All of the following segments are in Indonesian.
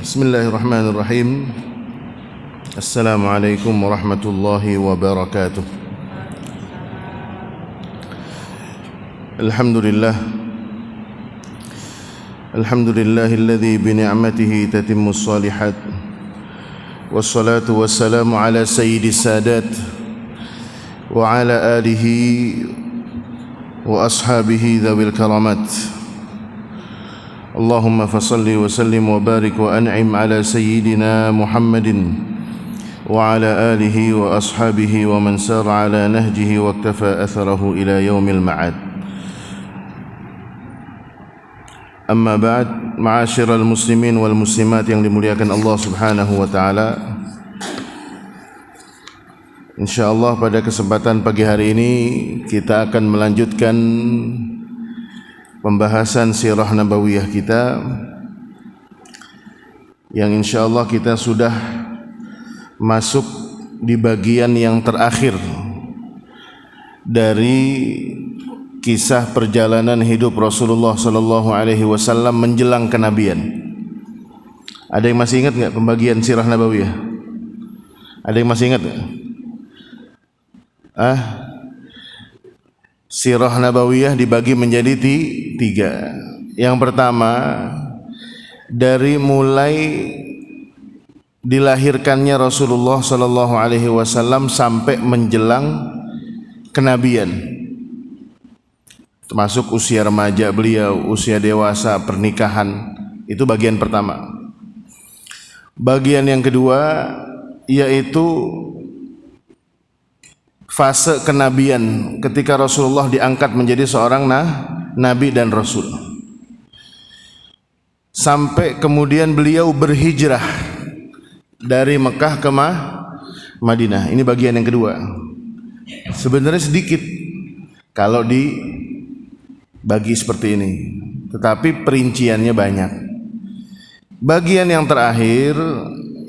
Bismillahirrahmanirrahim. Assalamualaikum warahmatullahi wabarakatuh. Alhamdulillah. Alhamdulillahilladzi bi ni'matihi tatimmus shalihat. Wassalatu wassalamu ala sayyidis sadat wa ala alihi wa ashabihi dzawil karamat. Allahumma fasalli wa sallim wa barik wa an'im ala sayyidina Muhammadin wa ala alihi wa ashabihi wa man sara ala nahjihi wa iktafa atharahu ila yaumil ma'ad. Amma ba'd, ma'asyiral muslimin wal muslimat yang dimuliakan Allah Subhanahu wa taala. Insyaallah pada kesempatan pagi hari ini kita akan melanjutkan pembahasan sirah nabawiyah kita yang insyaallah kita sudah masuk di bagian yang terakhir dari kisah perjalanan hidup Rasulullah sallallahu alaihi wasallam menjelang kenabian. Ada yang masih ingat enggak pembagian sirah nabawiyah? Ada yang masih ingat enggak? Sirah nabawiyah dibagi menjadi tiga. Yang pertama, dari mulai dilahirkannya Rasulullah sallallahu alaihi wasallam sampai menjelang kenabian, termasuk usia remaja beliau, usia dewasa, pernikahan. Itu bagian pertama. Bagian yang kedua yaitu fase kenabian ketika Rasulullah diangkat menjadi seorang nabi dan rasul, sampai kemudian beliau berhijrah dari Mekah ke Madinah. Ini bagian yang kedua. Sebenarnya sedikit kalau dibagi seperti ini, tetapi perinciannya banyak. Bagian yang terakhir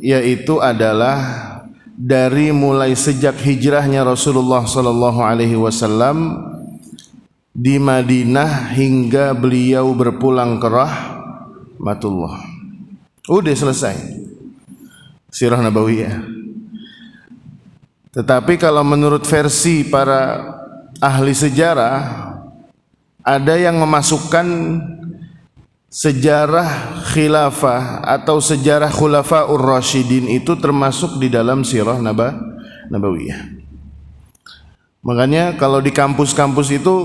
yaitu adalah dari mulai sejak hijrahnya Rasulullah sallallahu alaihi wasallam di Madinah hingga beliau berpulang ke rahmatullah. Udah selesai sirah nabawiyah. Tetapi kalau menurut versi para ahli sejarah, ada yang memasukkan sejarah khilafah atau sejarah khulafaur rasyidin itu termasuk di dalam sirah nabawiyah. Makanya kalau di kampus-kampus itu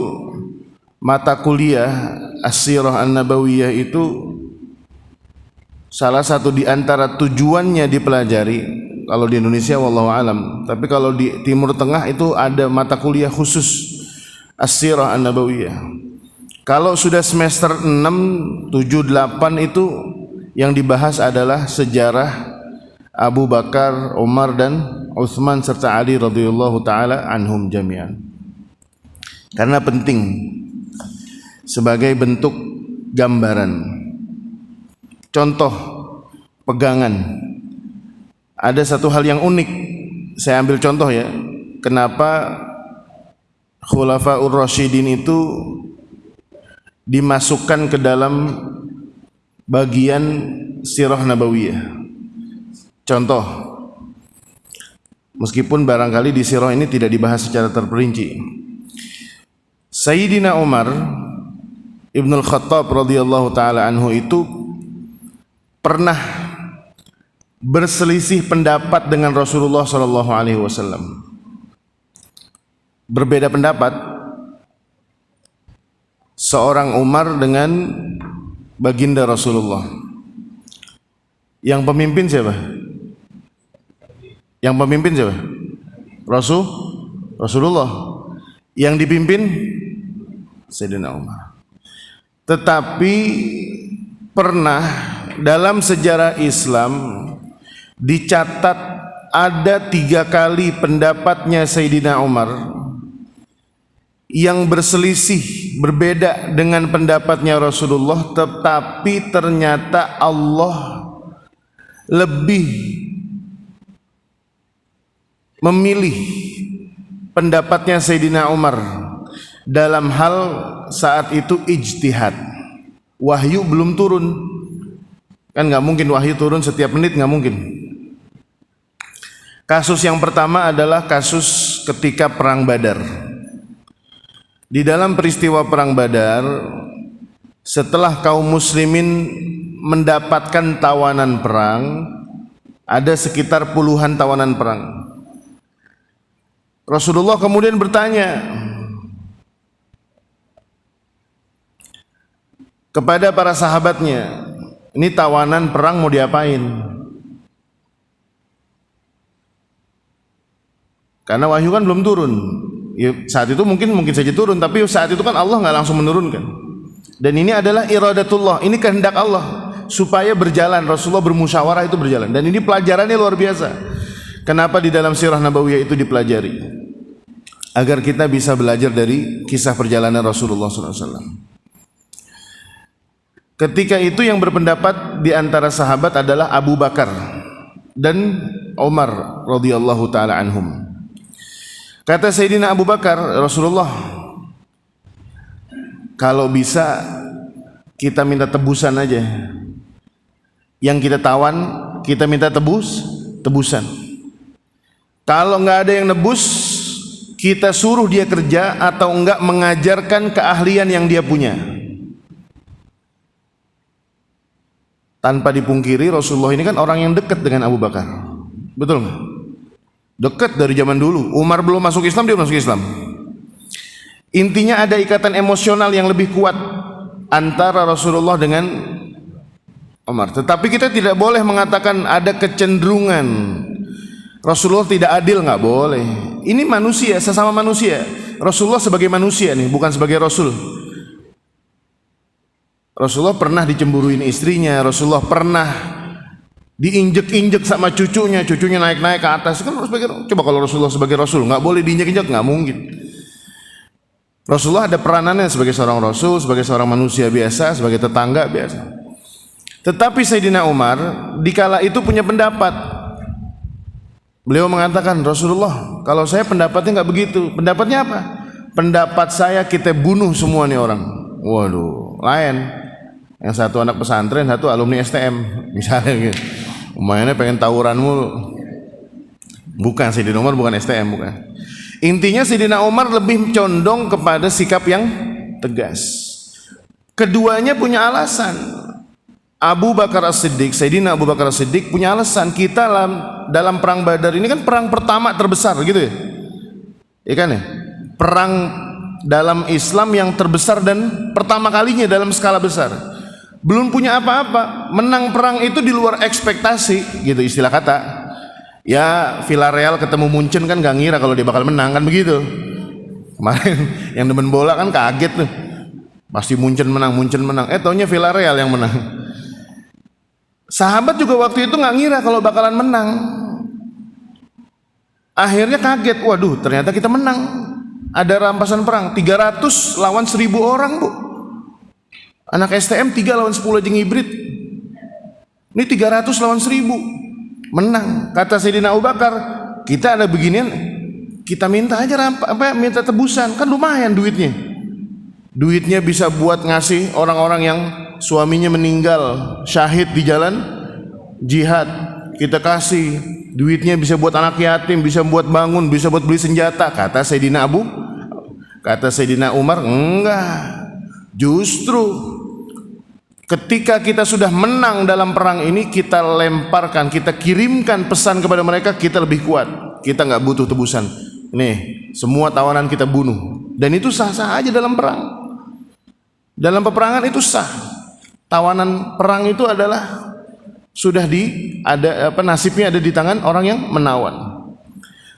mata kuliah as-sirah an-nabawiyah itu salah satu di antara tujuannya dipelajari. Kalau di Indonesia wallahu alam, tapi kalau di Timur Tengah itu ada mata kuliah khusus as-sirah an-nabawiyah. Kalau sudah semester 6, 7, 8 itu yang dibahas adalah sejarah Abu Bakar, Umar dan Utsman serta Ali radhiyallahu taala anhum jami'an. Karena penting sebagai bentuk gambaran. Contoh pegangan. Ada satu hal yang unik. Saya ambil contoh ya. Kenapa Khulafaur Rasyidin itu dimasukkan ke dalam bagian sirah nabawiyah. Contoh, meskipun barangkali di sirah ini tidak dibahas secara terperinci. Sayyidina Umar Ibnul Khattab radhiyallahu taala anhu itu pernah berselisih pendapat dengan Rasulullah sallallahu alaihi wasallam. Berbeda pendapat seorang Umar dengan baginda Rasulullah. Yang pemimpin siapa? Yang pemimpin siapa? Rasulullah. Yang dipimpin Sayyidina Umar. Tetapi pernah dalam sejarah Islam dicatat ada 3 kali pendapatnya Sayyidina Umar yang berselisih, berbeda dengan pendapatnya Rasulullah, tetapi ternyata Allah lebih memilih pendapatnya Sayyidina Umar dalam hal saat itu ijtihad. Wahyu belum turun. Kan nggak mungkin wahyu turun setiap menit, nggak mungkin. Kasus yang pertama adalah kasus ketika perang Badar. Di dalam peristiwa perang Badar, setelah kaum muslimin mendapatkan tawanan perang, ada sekitar puluhan tawanan perang. Rasulullah kemudian bertanya kepada para sahabatnya, ini tawanan perang mau diapain? Karena wahyu kan belum turun. Ya, saat itu mungkin saja turun, tapi saat itu kan Allah nggak langsung menurunkan. Dan ini adalah iradatullah, ini kehendak Allah supaya berjalan. Rasulullah bermusyawarah itu berjalan. Dan ini pelajarannya luar biasa. Kenapa di dalam sirah nabawiyah itu dipelajari? Agar kita bisa belajar dari kisah perjalanan Rasulullah SAW. Ketika itu yang berpendapat di antara sahabat adalah Abu Bakar dan Umar radhiyallahu taala anhum. Kata Sayyidina Abu Bakar, Rasulullah, kalau bisa kita minta tebusan aja. Yang kita tawan, kita minta tebusan. Kalau nggak ada yang nebus, kita suruh dia kerja atau enggak mengajarkan keahlian yang dia punya. Tanpa dipungkiri, Rasulullah ini kan orang yang dekat dengan Abu Bakar. Betul nggak? Dekat dari zaman dulu. Umar belum masuk Islam, dia masuk Islam. Intinya ada ikatan emosional yang lebih kuat antara Rasulullah dengan Umar. Tetapi kita tidak boleh mengatakan ada kecenderungan Rasulullah tidak adil, nggak boleh. Ini manusia, sesama manusia. Rasulullah sebagai manusia nih, bukan sebagai Rasul. Rasulullah pernah dicemburuin istrinya, Rasulullah pernah diinjek-injek sama cucunya naik-naik ke atas. Kan coba kalau Rasulullah sebagai Rasul nggak boleh diinjek-injek, nggak mungkin. Rasulullah ada peranannya sebagai seorang Rasul, sebagai seorang manusia biasa, sebagai tetangga biasa. Tetapi Sayyidina Umar dikala itu punya pendapat. Beliau mengatakan, Rasulullah, kalau saya pendapatnya nggak begitu. Pendapatnya apa? Pendapat saya kita bunuh semua nih orang. Waduh, lain. Yang satu anak pesantren, satu alumni STM, misalnya gitu. Mainnya pengen tawuran mulu. Bukan, Sayyidina Umar bukan STM, bukan. Intinya Sayyidina Umar lebih condong kepada sikap yang tegas. Keduanya punya alasan. Abu Bakar As-Siddiq, Sayyidina Abu Bakar As-Siddiq punya alasan. Kita dalam perang Badar ini kan perang pertama terbesar gitu ya. Iya kan ya? Perang dalam Islam yang terbesar dan pertama kalinya dalam skala besar. Belum punya apa-apa, menang perang itu di luar ekspektasi, gitu istilah kata. Ya Villarreal ketemu Munchen kan gak ngira kalau dia bakal menang, kan begitu. Kemarin yang demen bola kan kaget tuh, pasti Munchen menang. Taunya Villarreal yang menang. Sahabat juga waktu itu gak ngira kalau bakalan menang. Akhirnya kaget, waduh ternyata kita menang. Ada rampasan perang 300 lawan 1000 orang, Bu. Anak STM 3 lawan 10 aja ngibrit. Ini 300 lawan 1000. Menang. Kata Sayyidina Abu Bakar, kita ada beginian, kita minta aja minta tebusan. Kan lumayan duitnya. Duitnya bisa buat ngasih orang-orang yang suaminya meninggal syahid di jalan jihad. Kita kasih. Duitnya bisa buat anak yatim, bisa buat bangun, bisa buat beli senjata. Kata Sayyidina Umar, enggak. Justru ketika kita sudah menang dalam perang ini, kita lemparkan, kita kirimkan pesan kepada mereka, kita lebih kuat. Kita nggak butuh tebusan. Nih, semua tawanan kita bunuh. Dan itu sah-sah aja dalam perang. Dalam peperangan itu sah. Tawanan perang itu adalah sudah nasibnya ada di tangan orang yang menawan.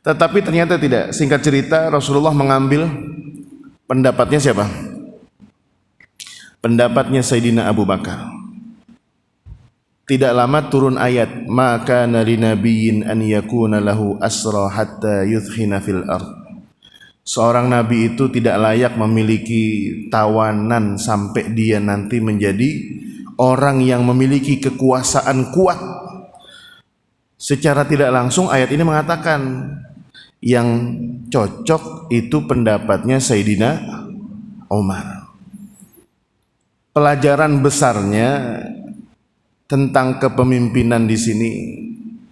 Tetapi ternyata tidak. Singkat cerita, Rasulullah mengambil pendapatnya siapa? Pendapatnya Sayyidina Abu Bakar. Tidak lama turun ayat, maka nali nabiyyin an yakuna lahu asra hatta yudkhina fil ard. Seorang nabi itu tidak layak memiliki tawanan sampai dia nanti menjadi orang yang memiliki kekuasaan kuat. Secara tidak langsung ayat ini mengatakan yang cocok itu pendapatnya Sayyidina Umar. Pelajaran besarnya, tentang kepemimpinan di sini.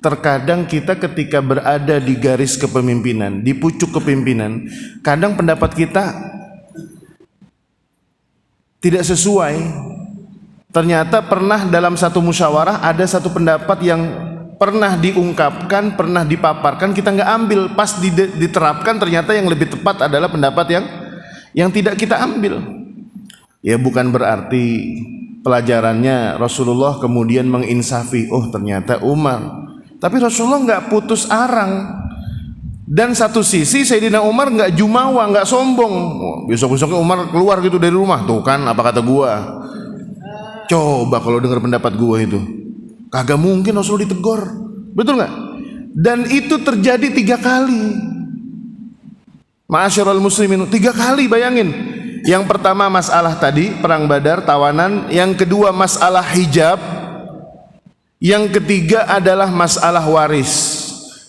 Terkadang kita ketika berada di garis kepemimpinan, di pucuk kepemimpinan, kadang pendapat kita tidak sesuai. Ternyata pernah dalam satu musyawarah ada satu pendapat yang pernah diungkapkan, pernah dipaparkan, kita nggak ambil, pas diterapkan ternyata yang lebih tepat adalah pendapat yang tidak kita ambil. Ya bukan berarti pelajarannya Rasulullah kemudian menginsafi, oh ternyata Umar. Tapi Rasulullah nggak putus arang. Dan satu sisi Sayyidina Umar nggak jumawa, nggak sombong. Besok-besoknya Umar keluar gitu dari rumah. Tuh kan apa kata gua. Coba kalau dengar pendapat gua itu, kagak mungkin Rasul ditegur. Betul nggak? Dan itu terjadi 3 kali. Ma'asyiral muslimin, 3 kali, bayangin. Yang pertama masalah tadi perang Badar, tawanan. Yang kedua masalah hijab. Yang ketiga adalah masalah waris.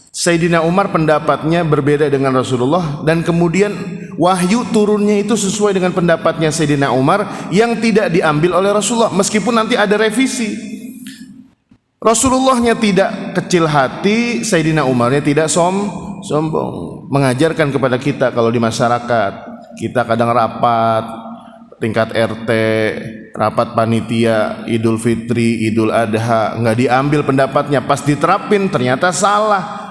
Sayyidina Umar pendapatnya berbeda dengan Rasulullah, dan kemudian wahyu turunnya itu sesuai dengan pendapatnya Sayyidina Umar yang tidak diambil oleh Rasulullah, meskipun nanti ada revisi. Rasulullahnya tidak kecil hati, Sayyidina Umarnya tidak sombong. Mengajarkan kepada kita kalau di masyarakat kita kadang rapat tingkat RT, rapat panitia Idul Fitri, Idul Adha, nggak diambil pendapatnya, pas diterapin ternyata salah.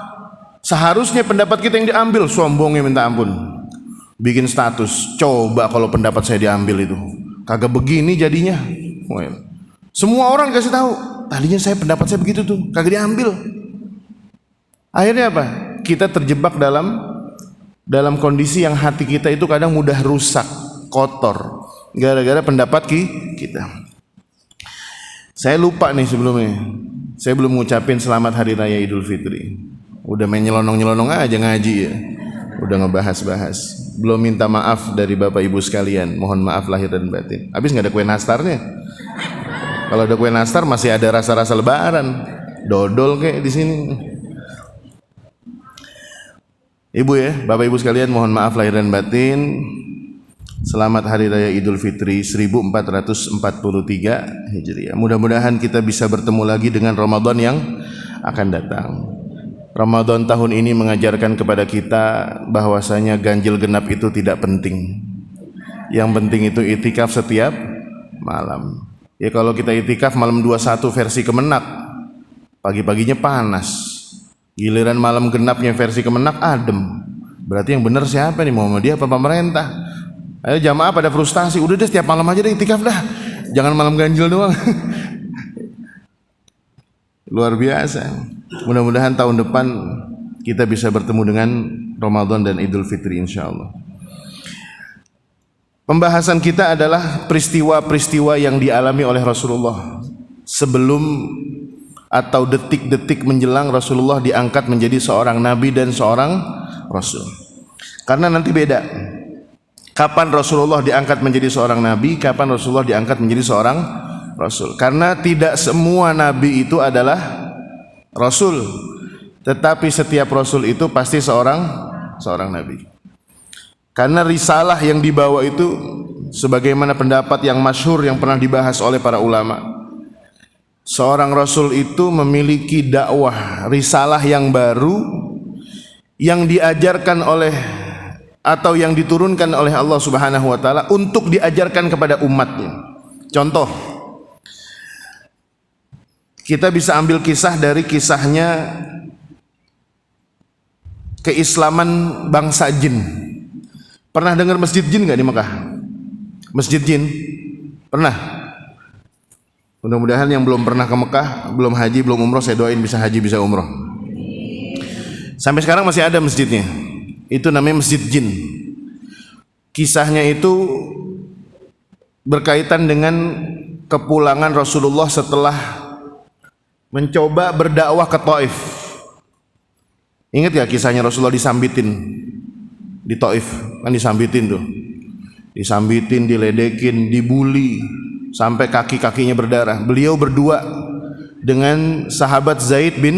Seharusnya pendapat kita yang diambil, sombongnya minta ampun, bikin status, coba kalau pendapat saya diambil itu kagak begini jadinya. Semua orang kasih tahu, tadinya pendapat saya begitu tuh, kagak diambil. Akhirnya apa? Kita terjebak dalam kondisi yang hati kita itu kadang mudah rusak, kotor, gara-gara pendapat kita. Saya lupa nih sebelumnya, saya belum ngucapin selamat Hari Raya Idul Fitri. Udah main nyelonong-nyelonong aja ngaji ya, udah ngebahas-bahas, belum minta maaf dari Bapak Ibu sekalian. Mohon maaf lahir dan batin. Habis nggak ada kue nastarnya. Kalau ada kue nastar masih ada rasa-rasa lebaran, dodol kayak di sini. Ibu ya, Bapak Ibu sekalian, mohon maaf lahir dan batin. Selamat Hari Raya Idul Fitri 1443 Hijriah. Mudah-mudahan kita bisa bertemu lagi dengan Ramadan yang akan datang. Ramadan tahun ini mengajarkan kepada kita bahwasanya ganjil genap itu tidak penting. Yang penting itu itikaf setiap malam. Ya kalau kita itikaf malam 21 versi Kemenak, pagi-paginya panas. Giliran malam genapnya versi Kemenak adem. Berarti yang benar siapa nih, Muhammadiyah apa pemerintah? Ayo jamaah pada frustasi, udah deh setiap malam aja deh itikaf dah, jangan malam ganjil doang. Luar biasa. Mudah-mudahan tahun depan kita bisa bertemu dengan Ramadan dan Idul Fitri insyaallah. Pembahasan kita adalah peristiwa-peristiwa yang dialami oleh Rasulullah sebelum atau detik-detik menjelang Rasulullah diangkat menjadi seorang nabi dan seorang rasul. Karena nanti beda. Kapan Rasulullah diangkat menjadi seorang nabi, kapan Rasulullah diangkat menjadi seorang rasul. Karena tidak semua nabi itu adalah rasul, tetapi setiap rasul itu pasti seorang nabi. Karena risalah yang dibawa itu sebagaimana pendapat yang masyhur yang pernah dibahas oleh para ulama, seorang rasul itu memiliki dakwah, risalah yang baru yang diajarkan oleh atau yang diturunkan oleh Allah Subhanahu wa taala untuk diajarkan kepada umatnya. Contoh, kita bisa ambil kisah dari kisahnya keislaman bangsa jin. Pernah dengar masjid jin nggak di Mekah? Masjid jin? Pernah? Mudah-mudahan yang belum pernah ke Mekah, belum haji, belum umroh, saya doain bisa haji, bisa umroh. Sampai sekarang masih ada masjidnya. Itu namanya masjid jin. Kisahnya itu berkaitan dengan kepulangan Rasulullah setelah mencoba berdakwah ke Taif. Ingat ya kisahnya Rasulullah disambitin di Taif, kan disambitin tuh, disambitin, diledekin, dibully sampai kaki-kakinya berdarah. Beliau berdua dengan sahabat Zaid bin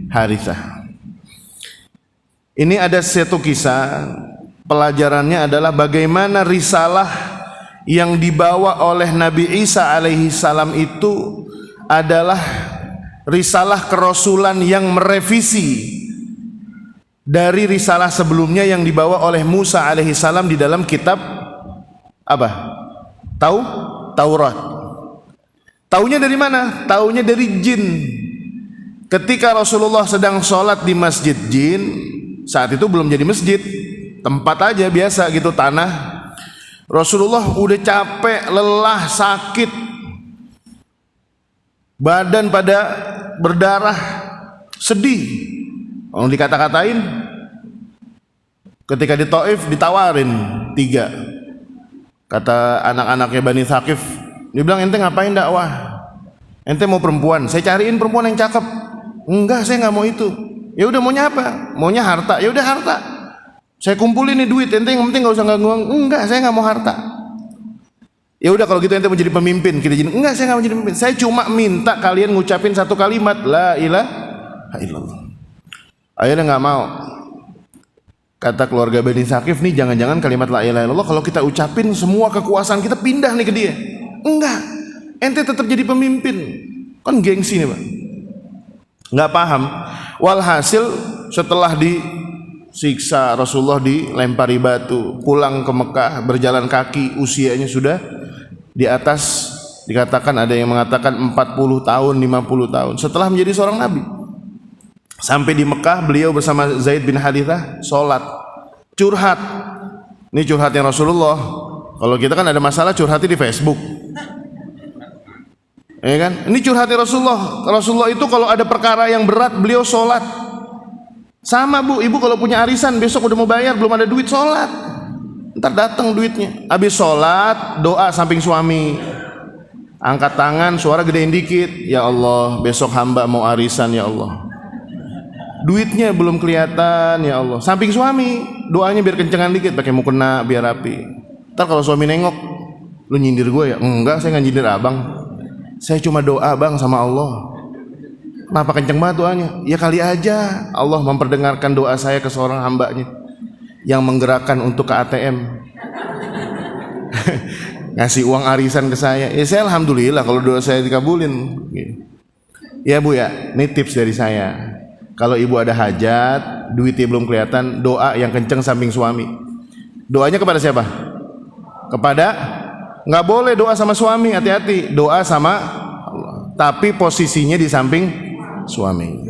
Harithah. Ini ada satu kisah, pelajarannya adalah bagaimana risalah yang dibawa oleh Nabi Isa alaihi salam itu adalah risalah kerasulan yang merevisi dari risalah sebelumnya yang dibawa oleh Musa alaihissalam di dalam kitab apa? Taurat. Taunya dari mana? Taunya dari jin. Ketika Rasulullah sedang sholat di masjid jin, saat itu belum jadi masjid, tempat aja biasa gitu, tanah. Rasulullah udah capek, lelah, sakit, badan pada berdarah, sedih. Orang dikata-katain, ketika di Taif ditawarin 3. Kata anak-anaknya Bani Thaqif, dia bilang, ente ngapain dakwah? Ente mau perempuan? Saya cariin perempuan yang cakep. Enggak, saya nggak mau itu. Ya udah, maunya apa? Maunya harta. Ya udah, harta. Saya kumpulin nih duit. Ente yang penting nggak usah ganggu. Enggak, saya nggak mau harta. Ya udah, kalau gitu ente mau jadi pemimpin. Kita jadi, enggak, saya nggak mau jadi pemimpin. Saya cuma minta kalian ngucapin satu kalimat, la ilaha illallah. Akhirnya nggak mau. Kata keluarga Bani Thaqif nih, jangan-jangan kalimat la ilaha illallah kalau kita ucapin semua kekuasaan kita pindah nih ke dia. Enggak, ente tetap jadi pemimpin. Kan gengsi nih, Pak. Nggak paham. Walhasil setelah disiksa, Rasulullah dilempari batu, pulang ke Mekah berjalan kaki, usianya sudah di atas, dikatakan ada yang mengatakan 40 tahun, 50 tahun setelah menjadi seorang nabi. Sampai di Mekah beliau bersama Zaid bin Harithah sholat, curhat. Ini curhatnya Rasulullah. Kalau kita kan ada masalah curhatnya di Facebook, ya kan? Ini curhatnya Rasulullah. Rasulullah itu kalau ada perkara yang berat beliau sholat. Sama bu, ibu kalau punya arisan besok udah mau bayar belum ada duit, sholat. Ntar datang duitnya. Habis sholat doa samping suami, angkat tangan, suara gedein dikit. Ya Allah, besok hamba mau arisan ya Allah. Duitnya belum kelihatan ya Allah. Samping suami, doanya biar kencengan dikit, pakai mukena biar rapi. Ntar kalau suami nengok, lu nyindir gue ya? Enggak, saya nggak nyindir abang. Saya cuma doa bang sama Allah. Kenapa kenceng banget doanya? Ya kali aja Allah memperdengarkan doa saya ke seorang hambanya yang menggerakkan untuk ke ATM ngasih uang arisan ke saya. Ya saya alhamdulillah kalau doa saya dikabulin. Ya bu ya, ini tips dari saya. Kalau ibu ada hajat, duitnya belum kelihatan, doa yang kenceng samping suami. Doanya kepada siapa? Nggak boleh doa sama suami, hati-hati. Doa sama Allah, tapi posisinya di samping suami.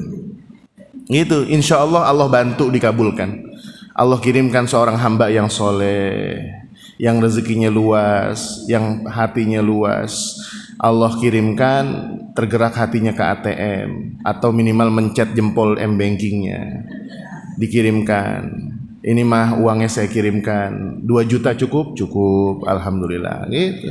Gitu, insya Allah Allah bantu dikabulkan. Allah kirimkan seorang hamba yang soleh, yang rezekinya luas, yang hatinya luas. Allah kirimkan, tergerak hatinya ke ATM atau minimal mencet jempol m-bankingnya, dikirimkan. Ini mah uangnya saya kirimkan, 2 juta cukup? Cukup, alhamdulillah. Gitu.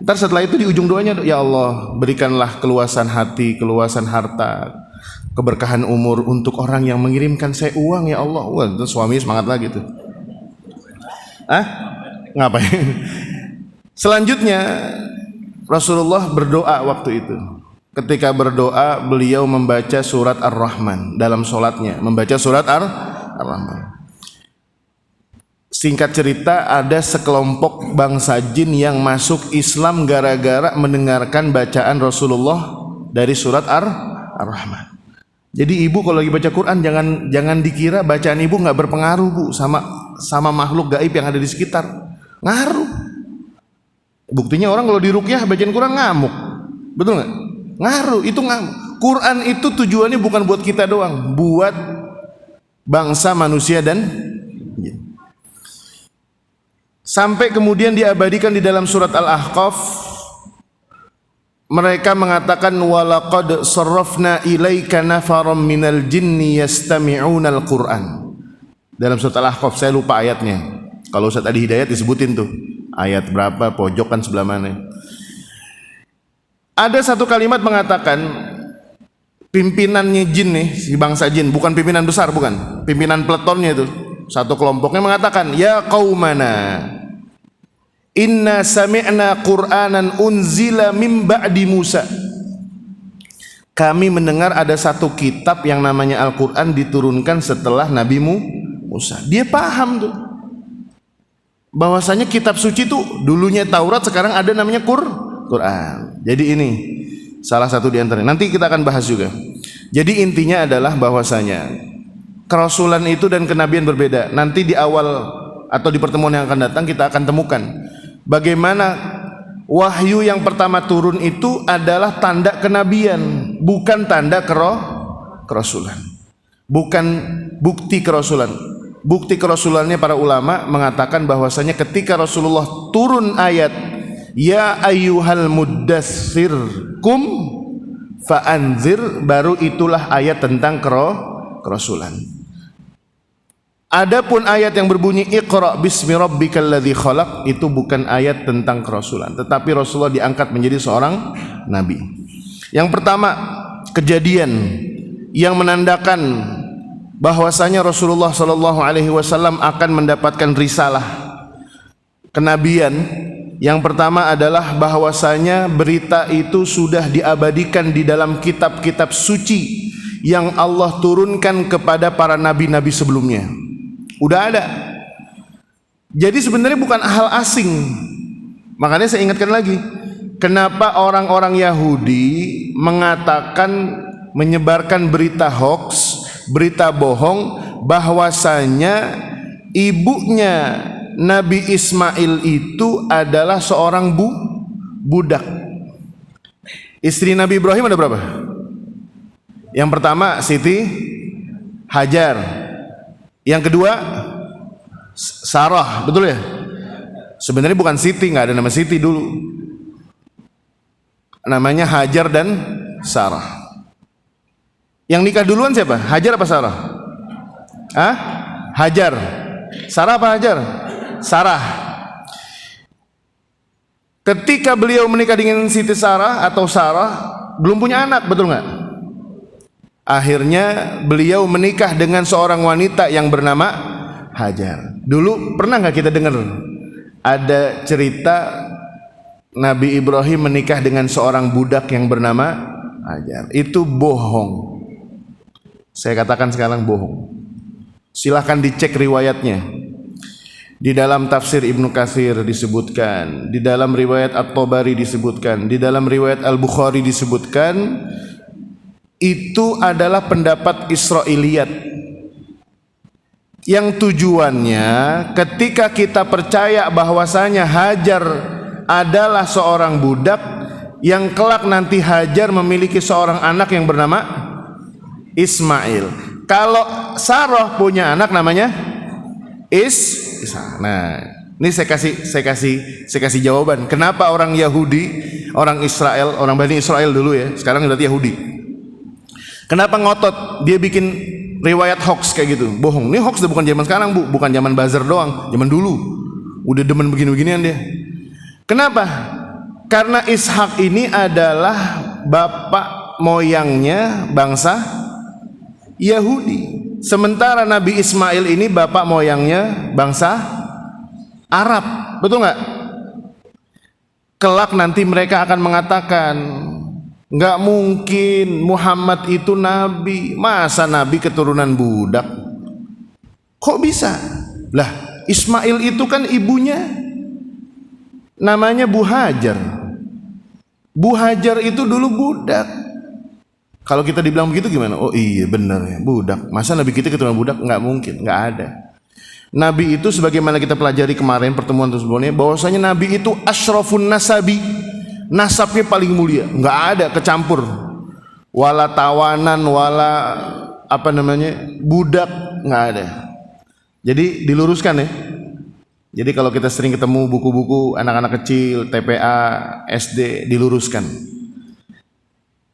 Ntar setelah itu di ujung doanya, ya Allah berikanlah keluasan hati, keluasan harta, keberkahan umur untuk orang yang mengirimkan saya uang ya Allah. Wah, itu suami semangat lagi tuh. Ngapain? Selanjutnya Rasulullah berdoa waktu itu. Ketika berdoa beliau membaca surat Ar-Rahman dalam sholatnya, membaca surat Ar-Rahman. Singkat cerita, ada sekelompok bangsa jin yang masuk Islam gara-gara mendengarkan bacaan Rasulullah dari surat Ar-Rahman. Jadi ibu kalau lagi baca Quran jangan dikira bacaan ibu nggak berpengaruh bu sama makhluk gaib yang ada di sekitar. Ngaruh. Buktinya orang kalau diruqyah bacain Quran ngamuk, betul nggak? Ngaruh, itu ngamuk. Quran itu tujuannya bukan buat kita doang, buat bangsa manusia dan jin. Sampai kemudian diabadikan di dalam surat Al-Ahqaf, mereka mengatakan walaqad sarrafna ilaika nafaram minal jinni yastami'unal Qur'an. Dalam surat Al-Ahqaf, saya lupa ayatnya. Kalau Ustaz Adi Hidayat disebutin tuh ayat berapa, pojok kan sebelah mana. Ada satu kalimat mengatakan pimpinannya jin nih, si bangsa jin, bukan pimpinan besar, bukan, pimpinan peletonnya itu, satu kelompoknya mengatakan, ya qaumana inna sami'na qur'anan unzila min ba'di Musa. Kami mendengar ada satu kitab yang namanya Al-Quran diturunkan setelah Nabi Musa. Dia paham tuh bahwasanya kitab suci itu dulunya Taurat, sekarang ada namanya Quran. Jadi ini Salah satu di antaranya. Nanti kita akan bahas juga. Jadi intinya adalah bahwasanya kerasulan itu dan kenabian berbeda. Nanti di awal atau di pertemuan yang akan datang kita akan temukan bagaimana wahyu yang pertama turun itu adalah tanda kenabian, bukan tanda kerasulan. Bukan bukti kerasulan. Bukti kerasulannya para ulama mengatakan bahwasanya ketika Rasulullah turun ayat ya ayyuhal muddatsir kum fa'anzir, baru itulah ayat tentang kerasulan. Adapun ayat yang berbunyi Iqra bismi rabbikal ladzi khalaq itu bukan ayat tentang kerasulan, tetapi Rasulullah diangkat menjadi seorang nabi. Yang pertama, kejadian yang menandakan bahwasanya Rasulullah sallallahu alaihi wasallam akan mendapatkan risalah kenabian. Yang pertama adalah bahwasanya berita itu sudah diabadikan di dalam kitab-kitab suci yang Allah turunkan kepada para nabi-nabi sebelumnya. Udah ada. Jadi sebenarnya bukan hal asing. Makanya saya ingatkan lagi, kenapa orang-orang Yahudi mengatakan, menyebarkan berita hoax, berita bohong bahwasanya ibunya Nabi Ismail itu adalah seorang budak. Istri Nabi Ibrahim ada berapa? Yang pertama Siti Hajar, yang kedua Sarah, betul ya? Sebenarnya bukan Siti, nggak ada nama Siti dulu, namanya Hajar dan Sarah. Yang nikah duluan siapa? Hajar apa Sarah? Hah? Hajar. Sarah apa Hajar? Sarah. Ketika beliau menikah dengan Siti Sarah atau Sarah, belum punya anak, betul nggak? Akhirnya beliau menikah dengan seorang wanita yang bernama Hajar. Dulu pernah nggak kita dengar ada cerita Nabi Ibrahim menikah dengan seorang budak yang bernama Hajar? Itu bohong. Saya katakan sekarang bohong. Silahkan dicek riwayatnya. Di dalam tafsir Ibnu Katsir disebutkan, di dalam riwayat At-Tabari disebutkan, di dalam riwayat Al-Bukhari disebutkan, itu adalah pendapat Israiliyat yang tujuannya ketika kita percaya bahwasanya Hajar adalah seorang budak yang kelak nanti Hajar memiliki seorang anak yang bernama Ismail. Kalau Sarah punya anak namanya Isa. Nah, ini saya kasih jawaban. Kenapa orang Yahudi, orang Israel, orang Bani Israel dulu ya, sekarang berarti Yahudi. Kenapa ngotot dia bikin riwayat hoax kayak gitu? Bohong. Ini hoax udah bukan zaman sekarang, Bu. Bukan zaman buzzer doang, zaman dulu. Udah demen begini-beginian dia. Kenapa? Karena Ishak ini adalah bapak moyangnya bangsa Yahudi. Sementara Nabi Ismail ini bapak moyangnya bangsa Arab. Betul nggak? Kelak nanti mereka akan mengatakan, nggak mungkin Muhammad itu nabi. Masa nabi keturunan budak? Kok bisa? Lah, Ismail itu kan ibunya namanya Bu Hajar. Bu Hajar itu dulu budak. Kalau kita dibilang begitu gimana? Oh iya benar ya, budak. Masa nabi kita keturunan budak? Nggak mungkin, nggak ada. Nabi itu sebagaimana kita pelajari kemarin pertemuan sebelumnya, bahwasanya nabi itu asyrafun nasabi, nasabnya paling mulia, nggak ada kecampur, wala tawanan, wala apa namanya budak, nggak ada. Jadi diluruskan ya. Jadi kalau kita sering ketemu buku-buku anak-anak kecil, TPA, SD, diluruskan.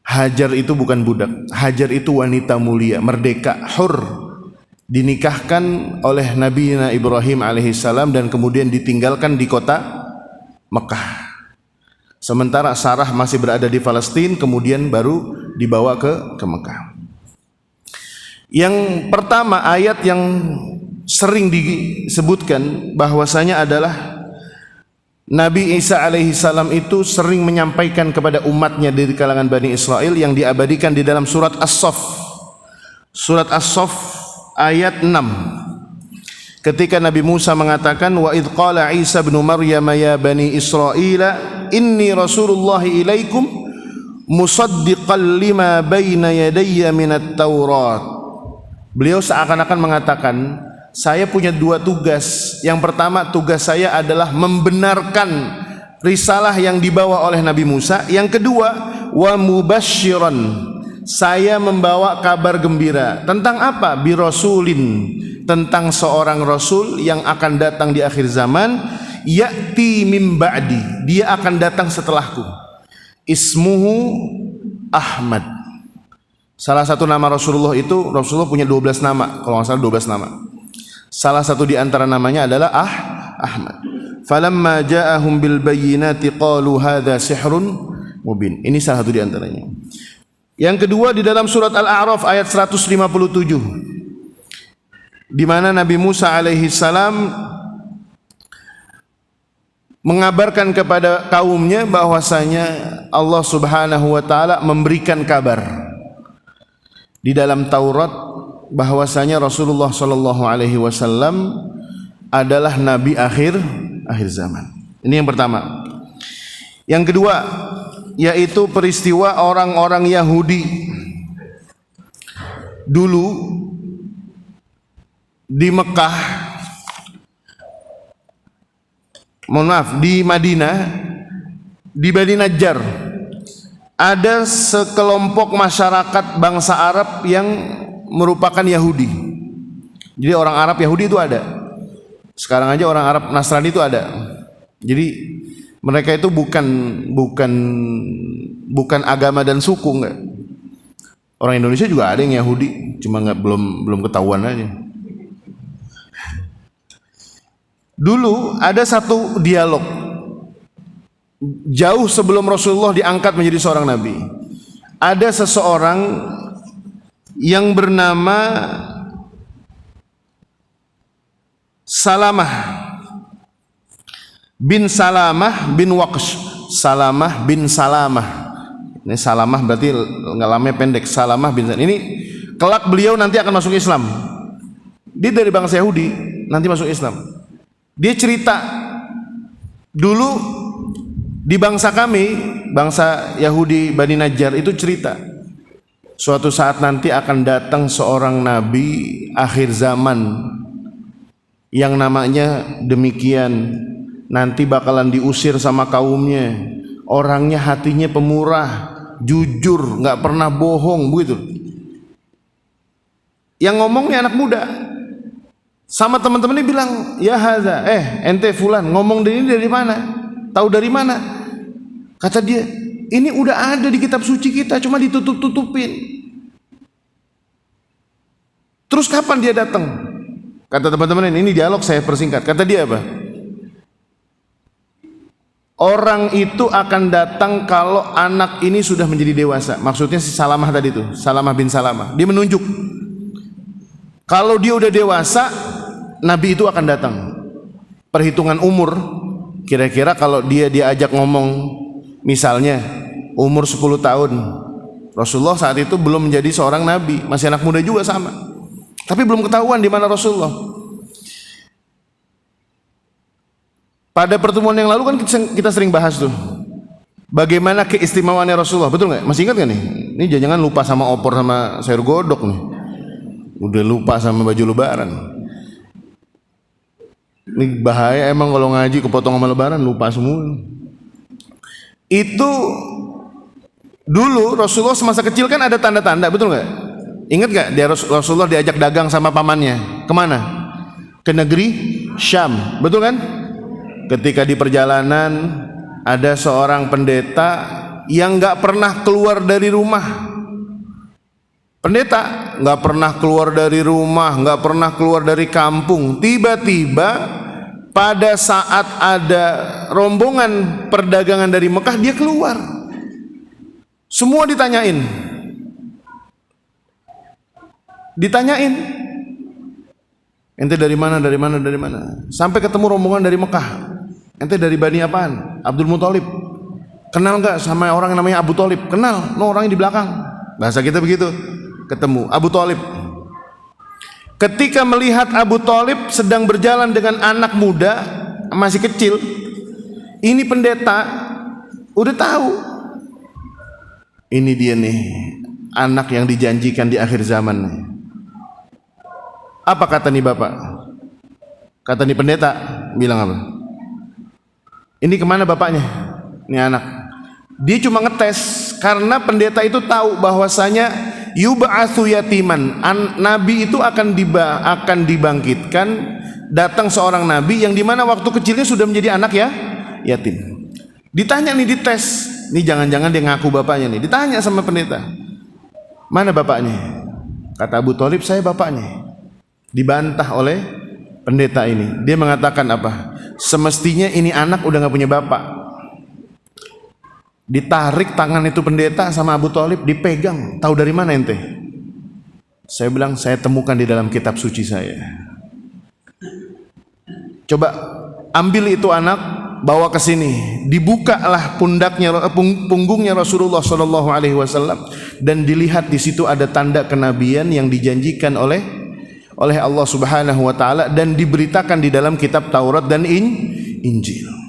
Hajar itu bukan budak. Hajar itu wanita mulia, merdeka, hur. Dinikahkan oleh Nabi Ibrahim alaihissalam dan kemudian ditinggalkan di kota Mekah. Sementara Sarah masih berada di Palestina, kemudian baru dibawa ke Mekah. Yang pertama ayat yang sering disebutkan bahwasanya adalah Nabi Isa alaihi salam itu sering menyampaikan kepada umatnya dari kalangan Bani Israel yang diabadikan di dalam surat As-Saff. Surat As-Saff ayat 6. Ketika Nabi Musa mengatakan wa idh qala Isa ibn Maryam ya bani Israila inni rasulullah ilaikum musaddiqan lima baina yadayya minat Taurat. Beliau seakan-akan mengatakan, saya punya dua tugas. Yang pertama, tugas saya adalah membenarkan risalah yang dibawa oleh Nabi Musa. Yang kedua, wa mubasyiran, saya membawa kabar gembira. Tentang apa? Bi rasulin, tentang seorang rasul yang akan datang di akhir zaman. Ya'ti mim ba'di, dia akan datang setelahku. Ismuhu Ahmad. Salah satu nama Rasulullah itu, Rasulullah punya 12 nama, kalau nggak salah 12 nama. Salah satu di antara namanya adalah Ahmad. Falamma ja'ahum bil bayyinati qalu hadza sihrun mubin. Ini salah satu di antaranya. Yang kedua di dalam surat Al-A'raf ayat 157, di mana Nabi Musa alaihi salam mengabarkan kepada kaumnya bahwasanya Allah Subhanahu wa taala memberikan kabar di dalam Taurat bahwasanya Rasulullah sallallahu alaihi wasallam adalah nabi akhir zaman. Ini yang pertama. Yang kedua yaitu peristiwa orang-orang Yahudi dulu di Mekah, di Madinah, di Bani Najjar, ada sekelompok masyarakat bangsa Arab yang merupakan Yahudi. Jadi orang Arab Yahudi itu ada. Sekarang aja orang Arab Nasrani itu ada. Jadi mereka itu bukan agama dan suku, enggak. Orang Indonesia juga ada yang Yahudi, cuma belum ketahuan aja. Dulu ada satu dialog jauh sebelum Rasulullah diangkat menjadi seorang nabi. Ada seseorang yang bernama Salamah bin Waqsh. Salamah bin Salamah. Ini Salamah berarti lamanya pendek. Salamah bin Salamah. Ini kelak beliau nanti akan masuk Islam. Dia dari bangsa Yahudi, nanti masuk Islam. Dia cerita, dulu di bangsa kami, bangsa Yahudi Bani Najjar itu cerita, suatu saat nanti akan datang seorang nabi akhir zaman yang namanya demikian, nanti bakalan diusir sama kaumnya, orangnya hatinya pemurah, jujur, nggak pernah bohong, begitu. Yang ngomongnya anak muda. Sama teman-temannya bilang, ya hadza, ente fulan, ngomong dari mana? Tahu dari mana? Kata dia, ini udah ada di kitab suci kita, cuma ditutup-tutupin. Terus kapan dia datang? Kata teman-teman ini dialog saya persingkat. Kata dia apa? Orang itu akan datang kalau anak ini sudah menjadi dewasa. Maksudnya si Salamah tadi itu, Salamah bin Salamah. Dia menunjuk, kalau dia udah dewasa, Nabi itu akan datang. Perhitungan umur, kira-kira kalau dia diajak ngomong, misalnya umur 10 tahun, Rasulullah saat itu belum menjadi seorang nabi, masih anak muda juga sama. Tapi belum ketahuan di mana Rasulullah. Pada pertemuan yang lalu kan kita sering bahas tuh, bagaimana keistimewaannya Rasulullah, betul nggak? Masih ingat nggak nih? Ini jangan lupa sama opor sama sayur godok nih. Udah lupa sama baju lebaran. Ini bahaya emang kalau ngaji kepotong sama lebaran, lupa semua. Itu dulu Rasulullah semasa kecil kan ada tanda-tanda, betul nggak? Ingat nggak dia Rasulullah diajak dagang sama pamannya? Kemana? Ke negeri Syam, betul kan? Ketika di perjalanan ada seorang pendeta yang nggak pernah keluar dari rumah. Pendeta nggak pernah keluar dari rumah, nggak pernah keluar dari kampung. Tiba-tiba pada saat ada rombongan perdagangan dari Mekah, dia keluar. Semua ditanyain, ente dari mana, dari mana, dari mana? Sampai ketemu rombongan dari Mekah. Ente dari Bani apaan? Abdul Muthalib. Kenal nggak sama orang yang namanya Abu Thalib? Kenal, no orangnya di belakang. Bahasa kita begitu. Ketemu Abu Thalib. Ketika melihat Abu Thalib sedang berjalan dengan anak muda masih kecil, ini pendeta udah tahu ini dia nih anak yang dijanjikan di akhir zaman nih. Apa kata nih bapak? Kata nih pendeta, bilang apa? Ini kemana bapaknya? Ini anak. Dia cuma ngetes karena pendeta itu tahu bahwasanya yub'atsu yatiman, nabi itu akan dibangkitkan, datang seorang nabi yang dimana waktu kecilnya sudah menjadi anak ya yatim. Ditanya nih, dites nih, jangan-jangan dia ngaku bapaknya nih. Ditanya sama pendeta, mana bapaknya? Kata Abu Thalib, saya bapaknya. Dibantah oleh pendeta ini. Dia mengatakan apa? Semestinya ini anak udah gak punya bapak. Ditarik tangan itu pendeta sama Abu Thalib, dipegang. Tahu dari mana ente? Saya bilang, saya temukan di dalam kitab suci saya. Coba ambil itu anak, bawa ke sini. Dibukalah punggungnya Rasulullah Shallallahu Alaihi Wasallam dan dilihat di situ ada tanda kenabian yang dijanjikan oleh Allah Subhanahu Wa Taala dan diberitakan di dalam kitab Taurat dan Injil.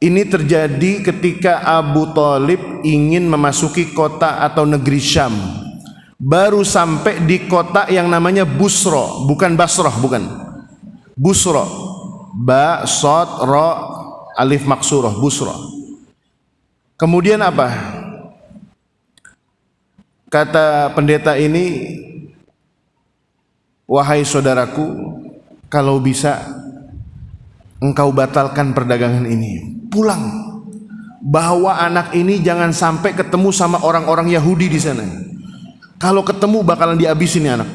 Ini terjadi ketika Abu Thalib ingin memasuki kota atau negeri Syam. Baru sampai di kota yang namanya Busra, bukan Basrah, bukan. Busra. Ba, Sod, Ro, Alif Maksurah, Busra. Kemudian apa? Kata pendeta ini, wahai saudaraku, kalau bisa engkau batalkan perdagangan ini. Pulang, bawa anak ini jangan sampai ketemu sama orang-orang Yahudi di sana. Kalau ketemu bakalan dihabisin nih anak.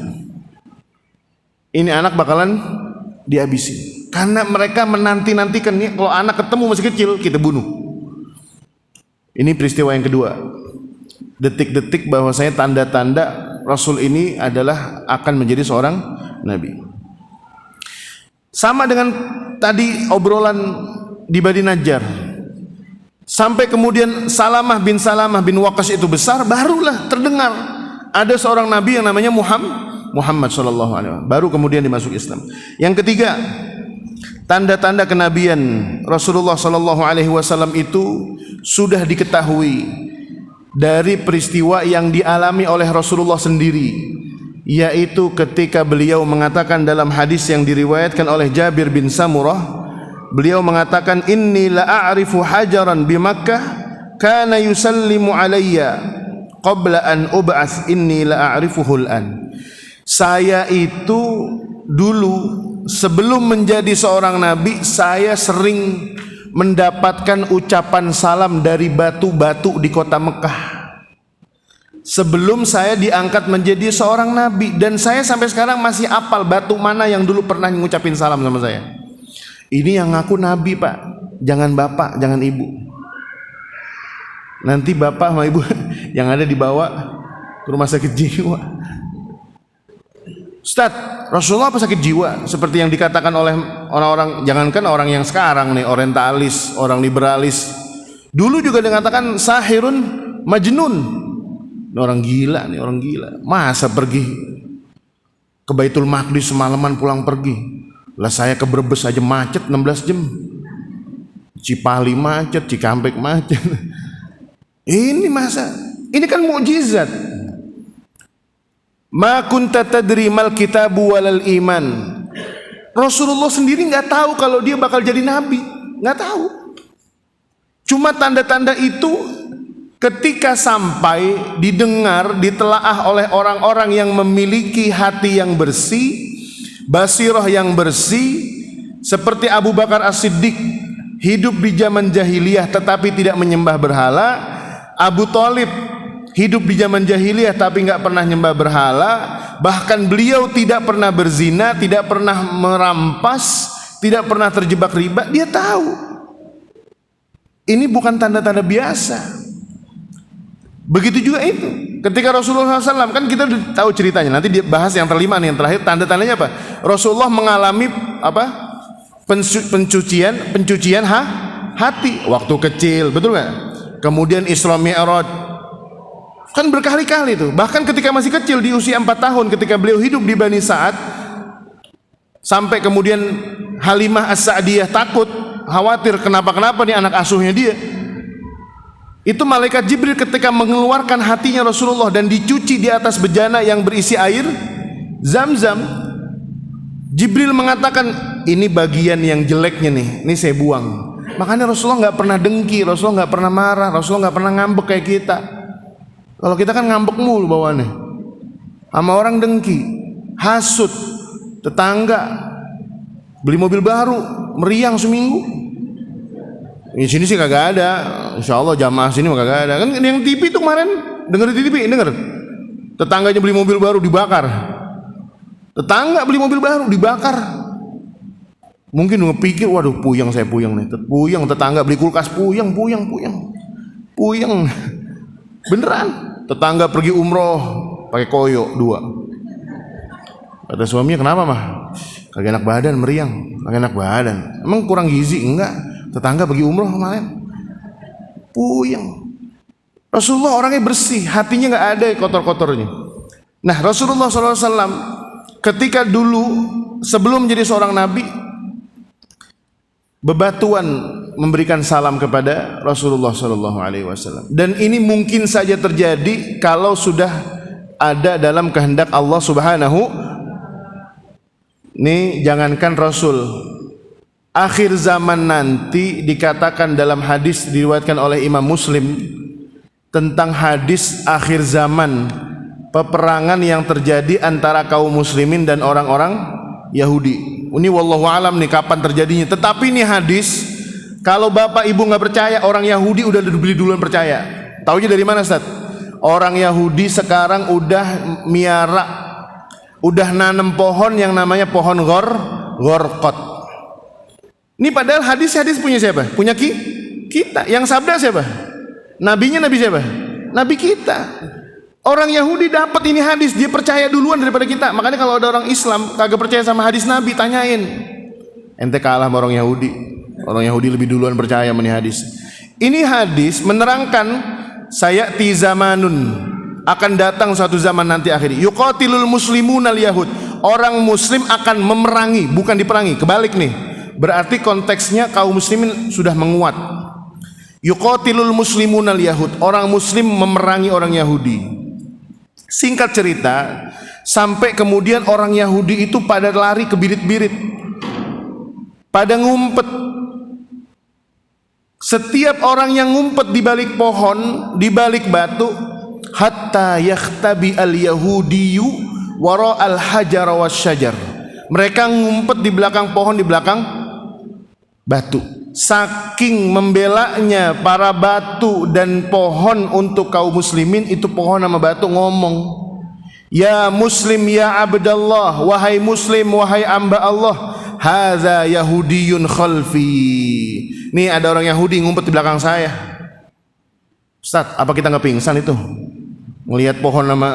Ini anak bakalan dihabisin. Karena mereka menanti-nantikan nih, kalau anak ketemu masih kecil kita bunuh. Ini peristiwa yang kedua. Detik-detik bahwasanya tanda-tanda Rasul ini adalah akan menjadi seorang nabi. Sama dengan tadi obrolan di Bani Najjar. Sampai kemudian Salamah bin Waqqas itu besar, barulah terdengar ada seorang nabi yang namanya Muhammad sallallahu alaihi wasallam. Baru kemudian dimasuk Islam. Yang ketiga, tanda-tanda kenabian Rasulullah sallallahu alaihi wasallam itu sudah diketahui dari peristiwa yang dialami oleh Rasulullah sendiri, yaitu ketika beliau mengatakan dalam hadis yang diriwayatkan oleh Jabir bin Samurah, beliau mengatakan, inni la a'rifu hajaran bi Makkah kana yusallimu alayya qabla an ub'ats inni la a'rifuhu al-an. Saya itu dulu sebelum menjadi seorang nabi, saya sering mendapatkan ucapan salam dari batu-batu di kota Mekah sebelum saya diangkat menjadi seorang nabi, dan saya sampai sekarang masih hafal batu mana yang dulu pernah ngucapin salam sama saya. Ini yang ngaku nabi, Pak. Jangan bapak, jangan ibu. Nanti bapak sama ibu yang ada dibawa ke rumah sakit jiwa. Ustaz, Rasulullah apa sakit jiwa? Seperti yang dikatakan oleh orang-orang, jangankan orang yang sekarang nih, orientalis, orang liberalis. Dulu juga dikatakan sahirun majnun. Ini orang gila nih, orang gila. Masa pergi ke Baitul Maqdis semalaman pulang pergi? Lah saya ke Brebes aja macet 16 jam. Cipali macet, Cikampek macet. Ini masa, ini kan mukjizat. Ma kunta tadri mal kitabu walal iman. Rasulullah sendiri nggak tahu kalau dia bakal jadi nabi, nggak tahu. Cuma tanda-tanda itu ketika sampai didengar, ditelaah oleh orang-orang yang memiliki hati yang bersih, basirah yang bersih, seperti Abu Bakar As-Siddiq, hidup di zaman jahiliyah tetapi tidak menyembah berhala. Abu Thalib hidup di zaman jahiliyah tapi nggak pernah nyembah berhala. Bahkan beliau tidak pernah berzina, tidak pernah merampas, tidak pernah terjebak riba. Dia tahu ini bukan tanda-tanda biasa. Begitu juga itu ketika Rasulullah SAW, kan kita udah tahu ceritanya. Nanti dia bahas yang kelima nih, yang terakhir. Tanda-tandanya apa? Rasulullah mengalami apa? Pencucian hati waktu kecil, betul nggak? Kemudian Isra Mi'raj, kan berkali-kali tuh. Bahkan ketika masih kecil di usia 4 tahun, ketika beliau hidup di Bani Sa'ad, sampai kemudian Halimah As-Sa'diyah takut, khawatir kenapa nih anak asuhnya dia. Itu malaikat Jibril ketika mengeluarkan hatinya Rasulullah dan dicuci di atas bejana yang berisi air Zam-zam, Jibril mengatakan, ini bagian yang jeleknya nih, ini saya buang. Makanya Rasulullah nggak pernah dengki, Rasulullah nggak pernah marah, Rasulullah nggak pernah ngambek kayak kita. Kalau kita kan ngambek mulu bawaannya, sama orang dengki, hasut, tetangga beli mobil baru, meriang seminggu. Di sini sih kagak ada, insya Allah jamaah sini mah kagak ada. Kan yang TV tuh kemarin, denger di TV, denger. Tetangganya beli mobil baru dibakar. Tetangga beli mobil baru dibakar. Mungkin ngepikir, waduh puyeng saya puyeng nih. Puyeng tetangga beli kulkas puyeng. Beneran. Tetangga pergi umroh pakai koyo 2. Kata suaminya, kenapa mah? Kagak enak badan, meriang. Kagak enak badan. Emang kurang gizi? Enggak. Tetangga pergi umroh kemarin. Puyeng. Rasulullah orangnya bersih, hatinya nggak ada kotor-kotornya. Nah, Rasulullah SAW ketika dulu sebelum menjadi seorang nabi, bebatuan memberikan salam kepada Rasulullah SAW. Dan ini mungkin saja terjadi kalau sudah ada dalam kehendak Allah Subhanahu. Nih jangankan Rasul, akhir zaman nanti dikatakan dalam hadis diriwayatkan oleh Imam Muslim tentang hadis akhir zaman, peperangan yang terjadi antara kaum muslimin dan orang-orang Yahudi. Ini wallahu alam nih kapan terjadinya. Tetapi ini hadis, kalau bapak ibu nggak percaya, orang Yahudi udah beli duluan percaya. Taunya dari mana, Ustaz? Orang Yahudi sekarang udah miara, udah nanam pohon yang namanya pohon gorkot. Ini padahal hadis-hadis punya siapa? Punya kita. Yang sabda siapa? Nabinya nabi siapa? Nabi kita. Orang Yahudi dapat ini hadis, dia percaya duluan daripada kita. Makanya kalau ada orang Islam kagak percaya sama hadis Nabi, tanyain. Ente kalah sama orang Yahudi. Orang Yahudi lebih duluan percaya sama ini hadis. Ini hadis menerangkan sayati zamanun, akan datang suatu zaman nanti akhir. Yuqatilul muslimunal yahud. Orang muslim akan memerangi, bukan diperangi, kebalik nih. Berarti konteksnya kaum muslimin sudah menguat. Yuqatilul muslimunal yahud, orang muslim memerangi orang Yahudi. Singkat cerita, sampai kemudian orang Yahudi itu pada lari ke birit-birit, pada ngumpet. Setiap orang yang ngumpet di balik pohon, di balik batu, hatta yakhtabi al yahudiyu wara al hajar wasyajar. Mereka ngumpet di belakang pohon, di belakang batu. Saking membelanya para batu dan pohon untuk kaum muslimin, itu pohon sama batu ngomong, ya muslim ya abdallah, wahai muslim wahai hamba Allah, hadza yahudiyun khalfi. Nih ada orang Yahudi ngumpet di belakang saya. Ustaz, apa kita nggak pingsan itu ngelihat pohon sama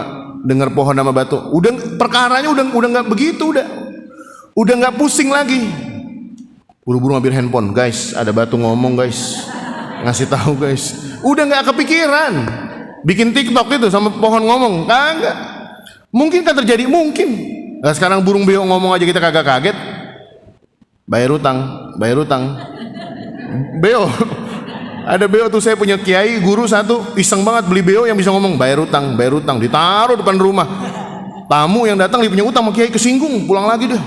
dengar pohon sama batu? Udah perkaranya udah nggak begitu, udah nggak pusing lagi. Buru-buru ngambil handphone, guys, ada batu ngomong, guys, ngasih tahu, guys. Udah nggak kepikiran bikin TikTok itu sama pohon ngomong, kagak. Mungkin kan terjadi, mungkin. Nah, sekarang burung beo ngomong aja kita kagak kaget. Bayar utang. Beo, ada beo tuh, saya punya kiai guru satu, iseng banget beli beo yang bisa ngomong, bayar utang, ditaruh depan rumah. Tamu yang datang dia punya utang sama kiai, kesinggung, pulang lagi deh.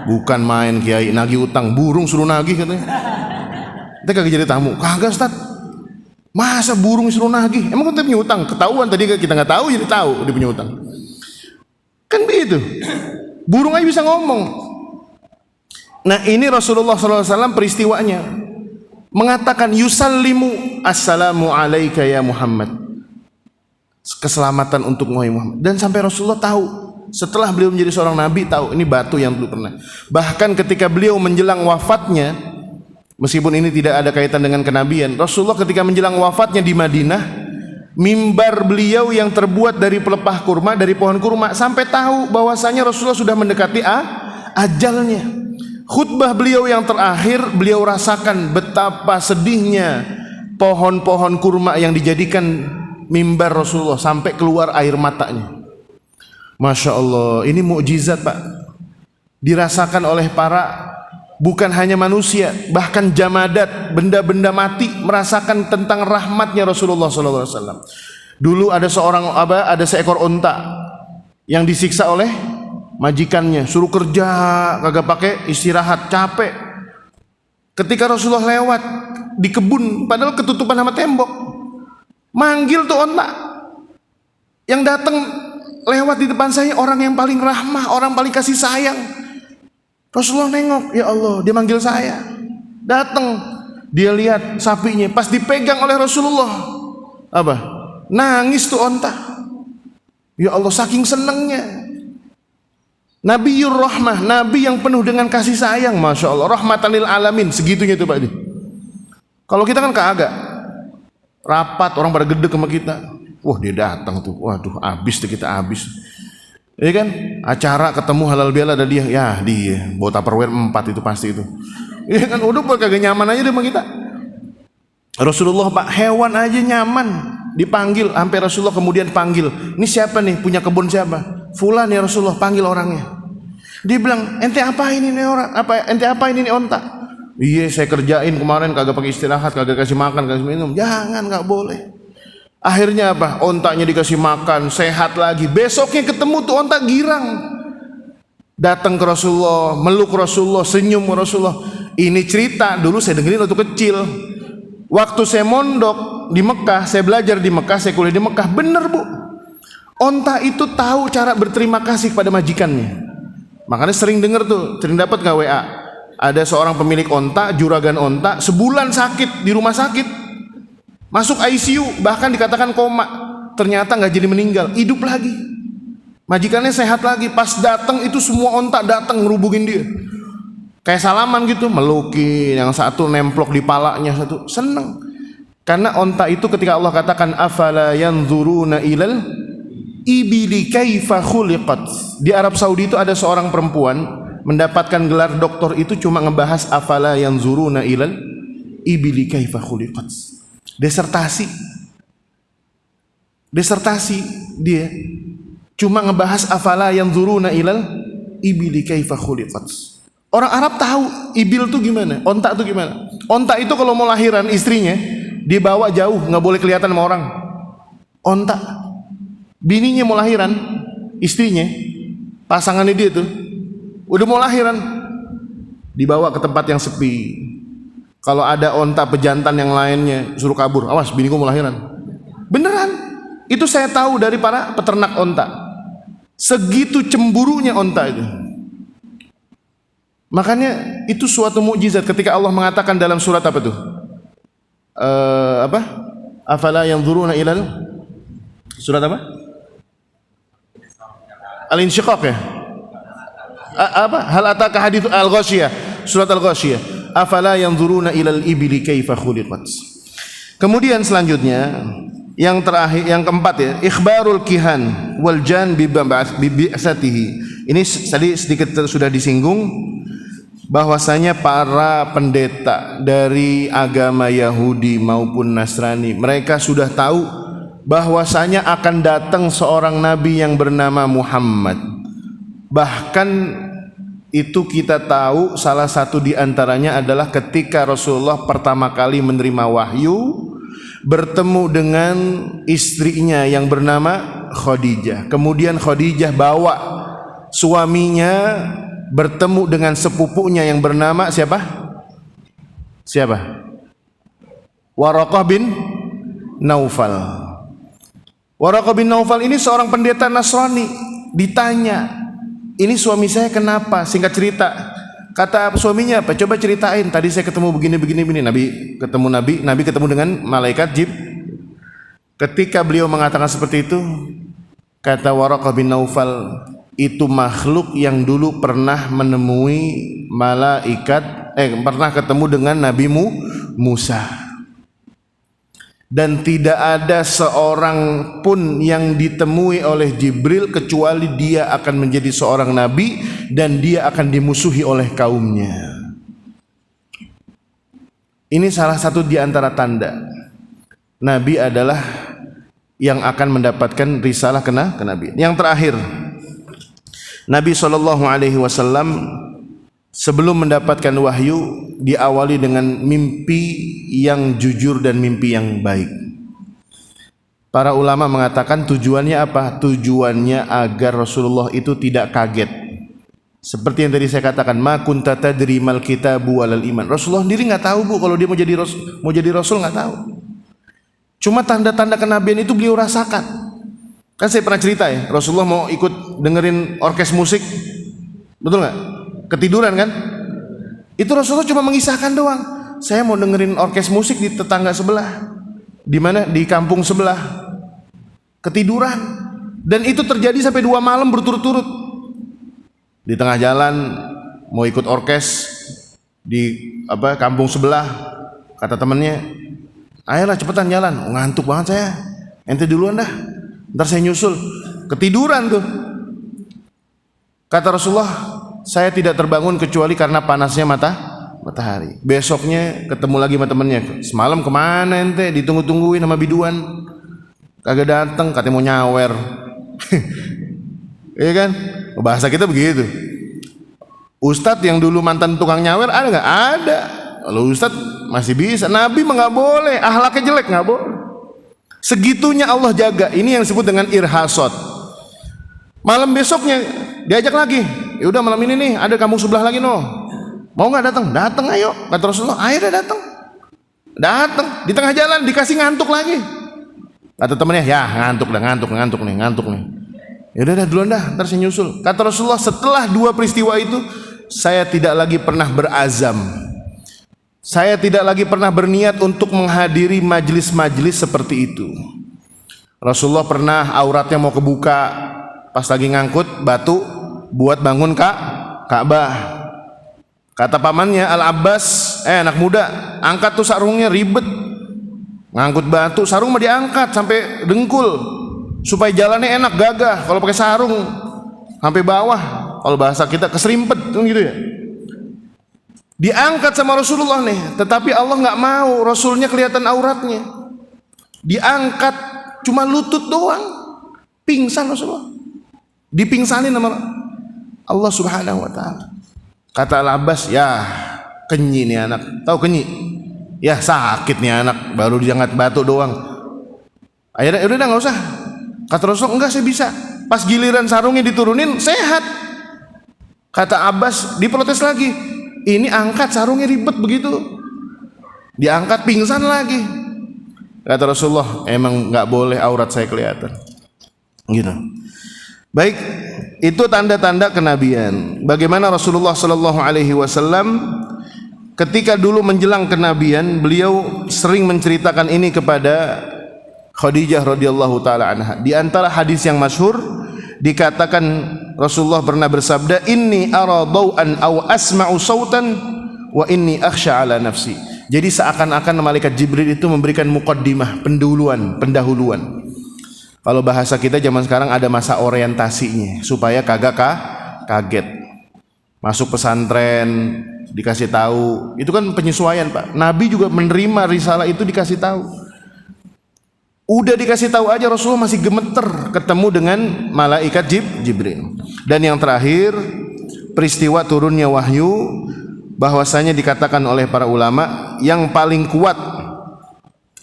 Bukan main kiai, nagih utang, burung suruh nagih katanya. Kita kagak jadi tamu, kagak Ustaz. Masa burung suruh nagih? Emang kita punya utang? Ketahuan tadi kita nggak tahu, jadi tahu dia punya utang. Kan begitu. Burung aja bisa ngomong. Nah ini Rasulullah SAW peristiwanya mengatakan yusallimu assalamu alaika ya Muhammad, keselamatan untuk Muhammad. Dan sampai Rasulullah tahu, setelah beliau menjadi seorang nabi, tahu ini batu yang dulu pernah. Bahkan ketika beliau menjelang wafatnya, meskipun ini tidak ada kaitan dengan kenabian, Rasulullah ketika menjelang wafatnya di Madinah, mimbar beliau yang terbuat dari pelepah kurma, dari pohon kurma, sampai tahu bahwasanya Rasulullah sudah mendekati ajalnya. Khutbah beliau yang terakhir, beliau rasakan betapa sedihnya pohon-pohon kurma yang dijadikan mimbar Rasulullah, sampai keluar air matanya. Masya Allah, ini mukjizat Pak, dirasakan oleh para bukan hanya manusia, bahkan jamadat, benda-benda mati merasakan tentang rahmatnya Rasulullah SAW. Dulu ada seekor unta yang disiksa oleh majikannya, suruh kerja, kagak pakai istirahat, capek. Ketika Rasulullah lewat di kebun, padahal ketutupan sama tembok, manggil tuh unta. Yang datang lewat di depan saya orang yang paling rahmah, orang paling kasih sayang. Rasulullah nengok, ya Allah, dia manggil saya. Datang, dia lihat sapinya, pas dipegang oleh Rasulullah, apa? Nangis tuh unta. Ya Allah, saking senengnya. Nabiur Rahmah, Nabi yang penuh dengan kasih sayang, Masya Allah, rahmatan lil alamin, segitunya itu Pak. Kalau kita kan kagak, rapat, orang pada gede sama kita, wah dia datang tuh, waduh abis tuh kita abis. Iya kan, acara ketemu halal bihalal ada dia, ya dia bawa Tupperware 4 itu pasti itu. Iya kan, udah kagak nyaman aja deh sama kita. Rasulullah Pak, hewan aja nyaman dipanggil, sampai Rasulullah kemudian panggil, ini siapa nih, punya kebun siapa? Fulan ya Rasulullah, panggil orangnya. Dia bilang, ente apa ini nih orang? Ente apa ini nih onta? Iya saya kerjain kemarin, kagak pakai istirahat, kagak kasih makan, kasih minum. Jangan, nggak boleh. Akhirnya apa? Ontanya dikasih makan, sehat lagi. Besoknya ketemu tuh onta girang, datang ke Rasulullah, meluk Rasulullah, senyum ke Rasulullah. Ini cerita dulu saya dengerin waktu kecil. Waktu saya mondok di Mekah, saya belajar di Mekah, saya kuliah di Mekah. Bener Bu, onta itu tahu cara berterima kasih kepada majikannya. Makanya sering denger tuh, sering dapat nggak WA? Ada seorang pemilik onta, juragan onta, sebulan sakit di rumah sakit, masuk ICU, bahkan dikatakan koma. Ternyata nggak jadi meninggal, hidup lagi. Majikannya sehat lagi. Pas datang itu semua onta datang ngerubungin dia, kayak salaman gitu, melukin. Yang satu nemplok di palanya, satu seneng. Karena onta itu ketika Allah katakan afala yanzuruna ilal ibili kaifa khuliqat. Di Arab Saudi itu ada seorang perempuan mendapatkan gelar doktor itu cuma ngebahas afala yanzuruna ilal ibili kaifa khuliqat. Desertasi dia cuma ngebahas afala yanzuruna ilal ibili kaifa khuliqat. Orang Arab tahu ibil tuh gimana, onta tuh gimana. Onta itu kalau mau lahiran istrinya dibawa jauh, nggak boleh kelihatan sama orang. Onta, bininya mau lahiran, istrinya, pasangannya dia tuh, udah mau lahiran, dibawa ke tempat yang sepi. Kalau ada onta pejantan yang lainnya suruh kabur, awas bini gua mau lahiran. Beneran, itu saya tahu dari para peternak onta. Segitu cemburunya onta itu. Makanya itu suatu mukjizat ketika Allah mengatakan dalam surat apa tuh? Afala yanzuruna ilal, surat apa? Al-Insyiqaq ya? Hal ataka hadits al-Ghasyiyah, surat al-Ghasyiyah. Afala yanzuruna ilal ibili kaifa khuliqat. Kemudian selanjutnya yang terakhir, yang keempat ya, ikhbarul kihan wal jan bi bi'satihi. Ini tadi sedikit sudah disinggung bahwasanya para pendeta dari agama Yahudi maupun Nasrani, mereka sudah tahu bahwasanya akan datang seorang nabi yang bernama Muhammad. Bahkan itu kita tahu salah satu di antaranya adalah ketika Rasulullah pertama kali menerima wahyu, bertemu dengan istrinya yang bernama Khadijah. Kemudian Khadijah bawa suaminya bertemu dengan sepupunya yang bernama siapa? Waraqah bin Naufal. Waraqah bin Naufal ini seorang pendeta Nasrani. Ditanya, ini suami saya kenapa? Singkat cerita, kata suaminya apa? Coba ceritain. Tadi saya ketemu begini. Nabi ketemu dengan malaikat Jibril. Ketika beliau mengatakan seperti itu, kata Waraqah bin Naufal, itu makhluk yang dulu pernah menemui pernah ketemu dengan Nabi Musa. Dan tidak ada seorang pun yang ditemui oleh Jibril kecuali dia akan menjadi seorang nabi dan dia akan dimusuhi oleh kaumnya. Ini salah satu di antara tanda nabi adalah yang akan mendapatkan risalah kenabian. Yang terakhir, Nabi SAW sebelum mendapatkan wahyu diawali dengan mimpi yang jujur dan mimpi yang baik. Para ulama mengatakan tujuannya apa? Tujuannya agar Rasulullah itu tidak kaget. Seperti yang tadi saya katakan, ma kunta tadri mal kitabu walal iman. Rasulullah sendiri nggak tahu, Bu, kalau dia mau jadi rasul nggak tahu. Cuma tanda-tanda kenabian itu beliau rasakan. Kan saya pernah cerita ya, Rasulullah mau ikut dengerin orkes musik, betul nggak? Ketiduran kan? Itu Rasulullah cuma mengisahkan doang. Saya mau dengerin orkes musik di tetangga sebelah. Di mana? Di kampung sebelah. Ketiduran. Dan itu terjadi sampai 2 malam berturut-turut. Di tengah jalan mau ikut orkes di kampung sebelah, kata temannya, ayolah cepetan jalan. Ngantuk banget saya. Ente duluan dah. Ntar saya nyusul. Ketiduran tuh. Kata Rasulullah, saya tidak terbangun kecuali karena panasnya matahari. Besoknya ketemu lagi sama temennya. Semalam kemana ente? Ditunggu-tungguin sama biduan. Kagak datang, katanya mau nyawer. Iya kan? Bahasa kita begitu. Ustadz yang dulu mantan tukang nyawer ada nggak? Ada. Kalau Ustadz masih bisa. Nabi mah nggak boleh. Ahlaknya jelek nggak boleh. Segitunya Allah jaga. Ini yang disebut dengan irhasot. Malam besoknya diajak lagi. Ya udah malam ini nih ada kampung sebelah lagi no. Mau nggak datang? Datang ayo. Kata Rasulullah, ayo dah datang. Datang. Di tengah jalan dikasih ngantuk lagi. Kata temannya, ya ngantuk nih. Ya udah duluan dah, ntar saya nyusul. Kata Rasulullah, setelah 2 peristiwa itu, saya tidak lagi pernah berazam. Saya tidak lagi pernah berniat untuk menghadiri majlis-majlis seperti itu. Rasulullah pernah auratnya mau kebuka pas lagi ngangkut batu buat bangun Ka'bah. Kata pamannya Al-Abbas, anak muda, angkat tuh sarungnya, ribet. Ngangkut batu, sarung mah diangkat sampai dengkul. Supaya jalannya enak, gagah. Kalau pakai sarung sampai bawah, kalau bahasa kita keserimpet gitu ya. Diangkat sama Rasulullah nih, tetapi Allah nggak mau Rasulnya kelihatan auratnya. Diangkat cuma lutut doang, pingsan Rasulullah. Dipingsanin sama Allah Subhanahu Wa Taala. Kata Al-Abbas, ya kenyi nih anak. Tahu kenyi? Ya sakit nih anak, baru diangkat batu doang. Akhirnya udah nggak usah. Kata Rasul, enggak saya bisa. Pas giliran sarungnya diturunin, sehat. Kata Abbas, diprotes lagi. Ini angkat sarungnya ribet begitu. Diangkat pingsan lagi. Kata Rasulullah, emang nggak boleh aurat saya kelihatan. Gitu. Baik, itu tanda-tanda kenabian. Bagaimana Rasulullah Shallallahu Alaihi Wasallam ketika dulu menjelang kenabian, beliau sering menceritakan ini kepada Khadijah radhiyallahu taala anha. Di antara hadis yang masyhur dikatakan Rasulullah pernah bersabda, "Inni ara daw'an aw asma'u sautan wa inni akhsha ala nafsi." Jadi seakan-akan malaikat Jibril itu memberikan muqaddimah, pendahuluan. Kalau bahasa kita zaman sekarang ada masa orientasinya supaya kagak kaget. Masuk pesantren dikasih tahu, itu kan penyesuaian, Pak. Nabi juga menerima risalah itu dikasih tahu. Udah dikasih tahu aja Rasulullah masih gemeter ketemu dengan malaikat Jibril. Dan yang terakhir, peristiwa turunnya wahyu, bahwasanya dikatakan oleh para ulama yang paling kuat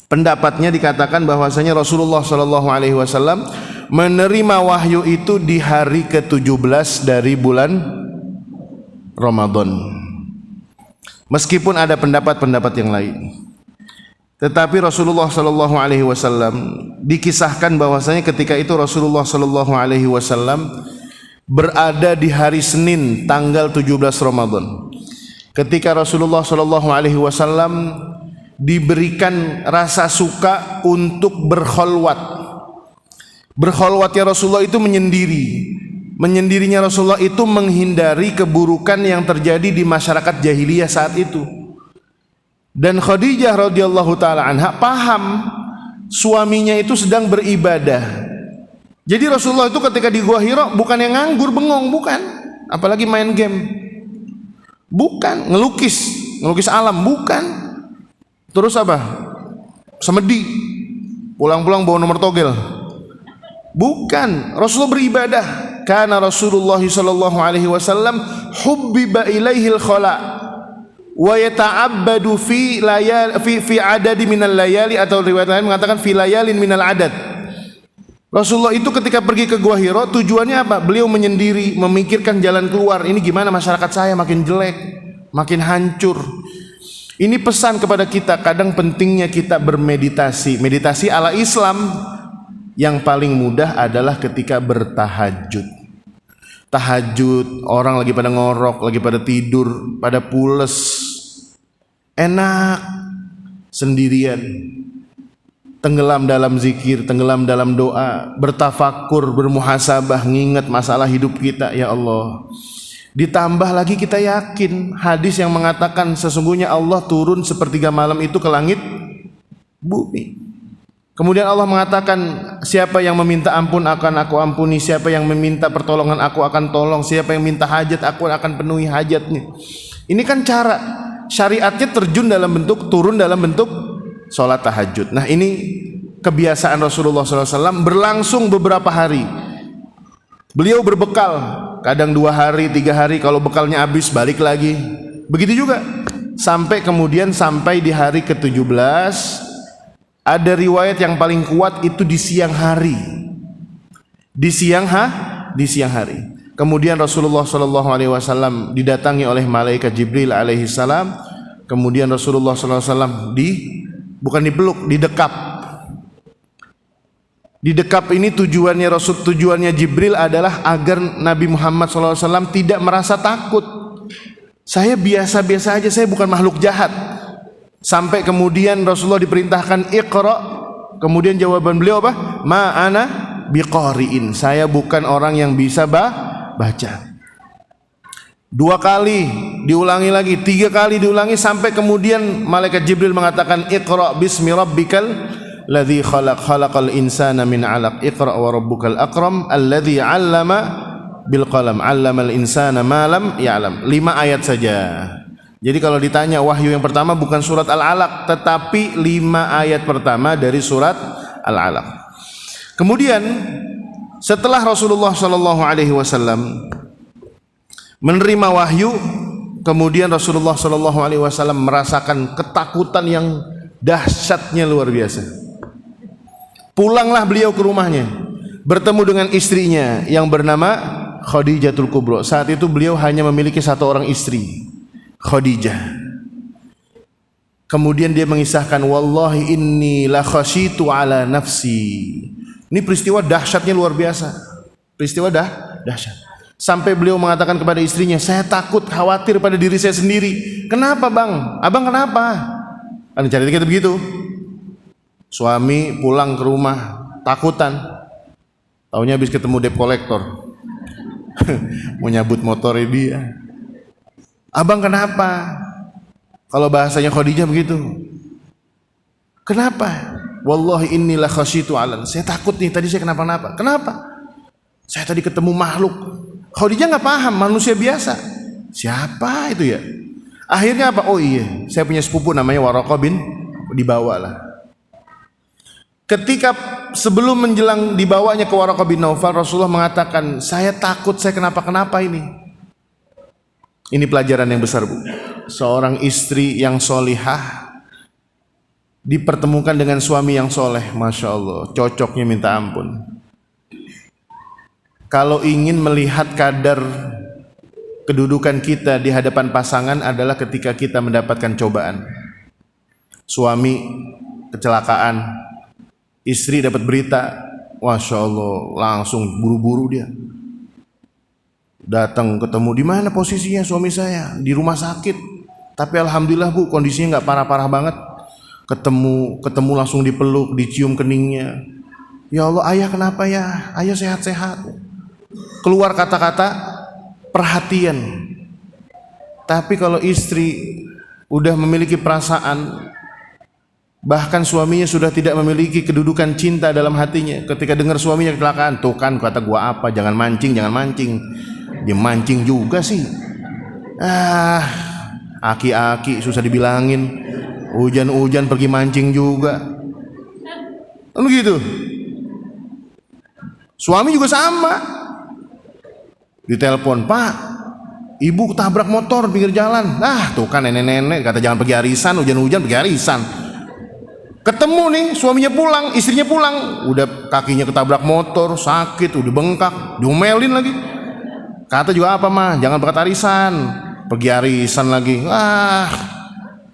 pendapatnya, dikatakan bahwasanya Rasulullah Shallallahu Alaihi Wasallam menerima wahyu itu di hari ke-17 dari bulan Ramadan. Meskipun ada pendapat-pendapat yang lain. Tetapi Rasulullah Shallallahu Alaihi Wasallam dikisahkan bahwasanya ketika itu Rasulullah Shallallahu Alaihi Wasallam berada di hari Senin tanggal 17 Ramadan. Ketika Rasulullah Shallallahu Alaihi Wasallam diberikan rasa suka untuk berkholwat. Berkholwatnya Rasulullah itu menyendiri. Menyendirinya Rasulullah itu menghindari keburukan yang terjadi di masyarakat jahiliyah saat itu. Dan Khadijah radhiyallahu taala anha paham suaminya itu sedang beribadah. Jadi Rasulullah itu ketika di Gua Hira bukan yang nganggur bengong, bukan. Apalagi main game. Bukan, ngelukis alam, bukan. Terus apa? Semedi. Pulang-pulang bawa nomor togel. Bukan, Rasulullah beribadah. Karena Rasulullah sallallahu alaihi wasallam hubbiba ilaihil khala wa yata'abbadu fi layal fi adadi minal layali, atau riwayat lain mengatakan fi layalin minal adad. Rasulullah itu ketika pergi ke Gua Hira tujuannya apa? Beliau menyendiri, memikirkan jalan keluar. Ini gimana masyarakat saya makin jelek, makin hancur. Ini pesan kepada kita, kadang pentingnya kita bermeditasi. Meditasi ala Islam yang paling mudah adalah ketika bertahajud. Tahajud, orang lagi pada ngorok, lagi pada tidur, pada pules, enak sendirian, tenggelam dalam zikir, tenggelam dalam doa, bertafakur, bermuhasabah, nginget masalah hidup kita. Ya Allah, ditambah lagi kita yakin hadis yang mengatakan sesungguhnya Allah turun sepertiga malam itu ke langit bumi. Kemudian Allah mengatakan, siapa yang meminta ampun akan aku ampuni, siapa yang meminta pertolongan aku akan tolong, siapa yang minta hajat aku akan penuhi hajatnya. Ini kan cara syariatnya turun dalam bentuk sholat tahajud. Nah, ini kebiasaan Rasulullah SAW berlangsung beberapa hari. Beliau berbekal, kadang 2 hari, 3 hari, kalau bekalnya habis balik lagi. Begitu juga sampai di hari ke-17. Ada riwayat yang paling kuat itu di siang hari. Di siang hari. Kemudian Rasulullah SAW didatangi oleh malaikat Jibril alaihi salam. Kemudian Rasulullah SAW bukan dipeluk, didekap. Didekap ini tujuannya Jibril adalah agar Nabi Muhammad SAW tidak merasa takut. Saya biasa-biasa aja, saya bukan makhluk jahat. Sampai kemudian Rasulullah diperintahkan Iqra. Kemudian jawaban beliau apa? Ma ana biqari'in. Saya bukan orang yang bisa baca. 2 kali diulangi lagi, 3 kali diulangi, sampai kemudian malaikat Jibril mengatakan Iqra bismi rabbikal ladzi khalaqal insana min 'alaq. Iqra wa rabbukal akram alladzi 'allama bil qalam 'allamal insana ma lam ya'lam. 5 ayat saja. Jadi kalau ditanya wahyu yang pertama bukan surat Al-Alaq, tetapi 5 ayat pertama dari surat Al-Alaq. Kemudian setelah Rasulullah SAW menerima wahyu, kemudian Rasulullah SAW merasakan ketakutan yang dahsyatnya luar biasa. Pulanglah beliau ke rumahnya, bertemu dengan istrinya yang bernama Khadijatul Kubra. Saat itu beliau hanya memiliki 1 orang istri, Khadijah. Kemudian dia mengisahkan, wallahi inni la khasyitu ala nafsi. Ini peristiwa dahsyatnya luar biasa. Peristiwa dahsyat. Sampai beliau mengatakan kepada istrinya, saya takut, khawatir pada diri saya sendiri. Kenapa bang? Abang kenapa? Kan cerita kita begitu. Suami pulang ke rumah takutan. Taunya habis ketemu debt collector. Mau nyabut motornya dia. Abang kenapa? Kalau bahasanya Khadijah begitu. Kenapa? Wallahi inni la khasyitu alan. Saya takut nih, tadi saya kenapa-napa. Kenapa? Saya tadi ketemu makhluk. Khadijah nggak paham, manusia biasa. Siapa itu ya? Akhirnya apa? Oh iya, saya punya sepupu namanya Waraqah bin, dibawalah. Ketika sebelum menjelang dibawanya ke Waraqah bin Naufal, Rasulullah mengatakan, saya takut, saya kenapa-kenapa ini. Ini pelajaran yang besar, Bu. Seorang istri yang solihah dipertemukan dengan suami yang soleh, Masya Allah, cocoknya minta ampun. Kalau ingin melihat kadar kedudukan kita di hadapan pasangan adalah ketika kita mendapatkan cobaan. Suami kecelakaan, istri dapat berita, Masya Allah, langsung buru-buru dia datang, ketemu. Di mana posisinya suami saya? Di rumah sakit. Tapi alhamdulillah Bu, kondisinya nggak parah-parah banget. Ketemu langsung dipeluk, dicium keningnya. Ya Allah, ayah kenapa ya? Ayah sehat-sehat. Keluar kata-kata perhatian. Tapi kalau istri udah memiliki perasaan, bahkan suaminya sudah tidak memiliki kedudukan cinta dalam hatinya, ketika dengar suaminya kecelakaan, tuh kan kata gua apa, jangan mancing. Dia mancing juga sih. Aki-aki susah dibilangin. Hujan-hujan pergi mancing juga. Kan begitu. Suami juga sama. Ditelepon, Pak, ibu ketabrak motor pinggir jalan. Tuh kan nenek-nenek kata jangan pergi arisan, hujan-hujan pergi arisan. Ketemu nih suaminya pulang, istrinya pulang, udah kakinya ketabrak motor, sakit, udah bengkak, diomelin lagi. Kata juga apa mah, jangan berangkat arisan, pergi arisan lagi.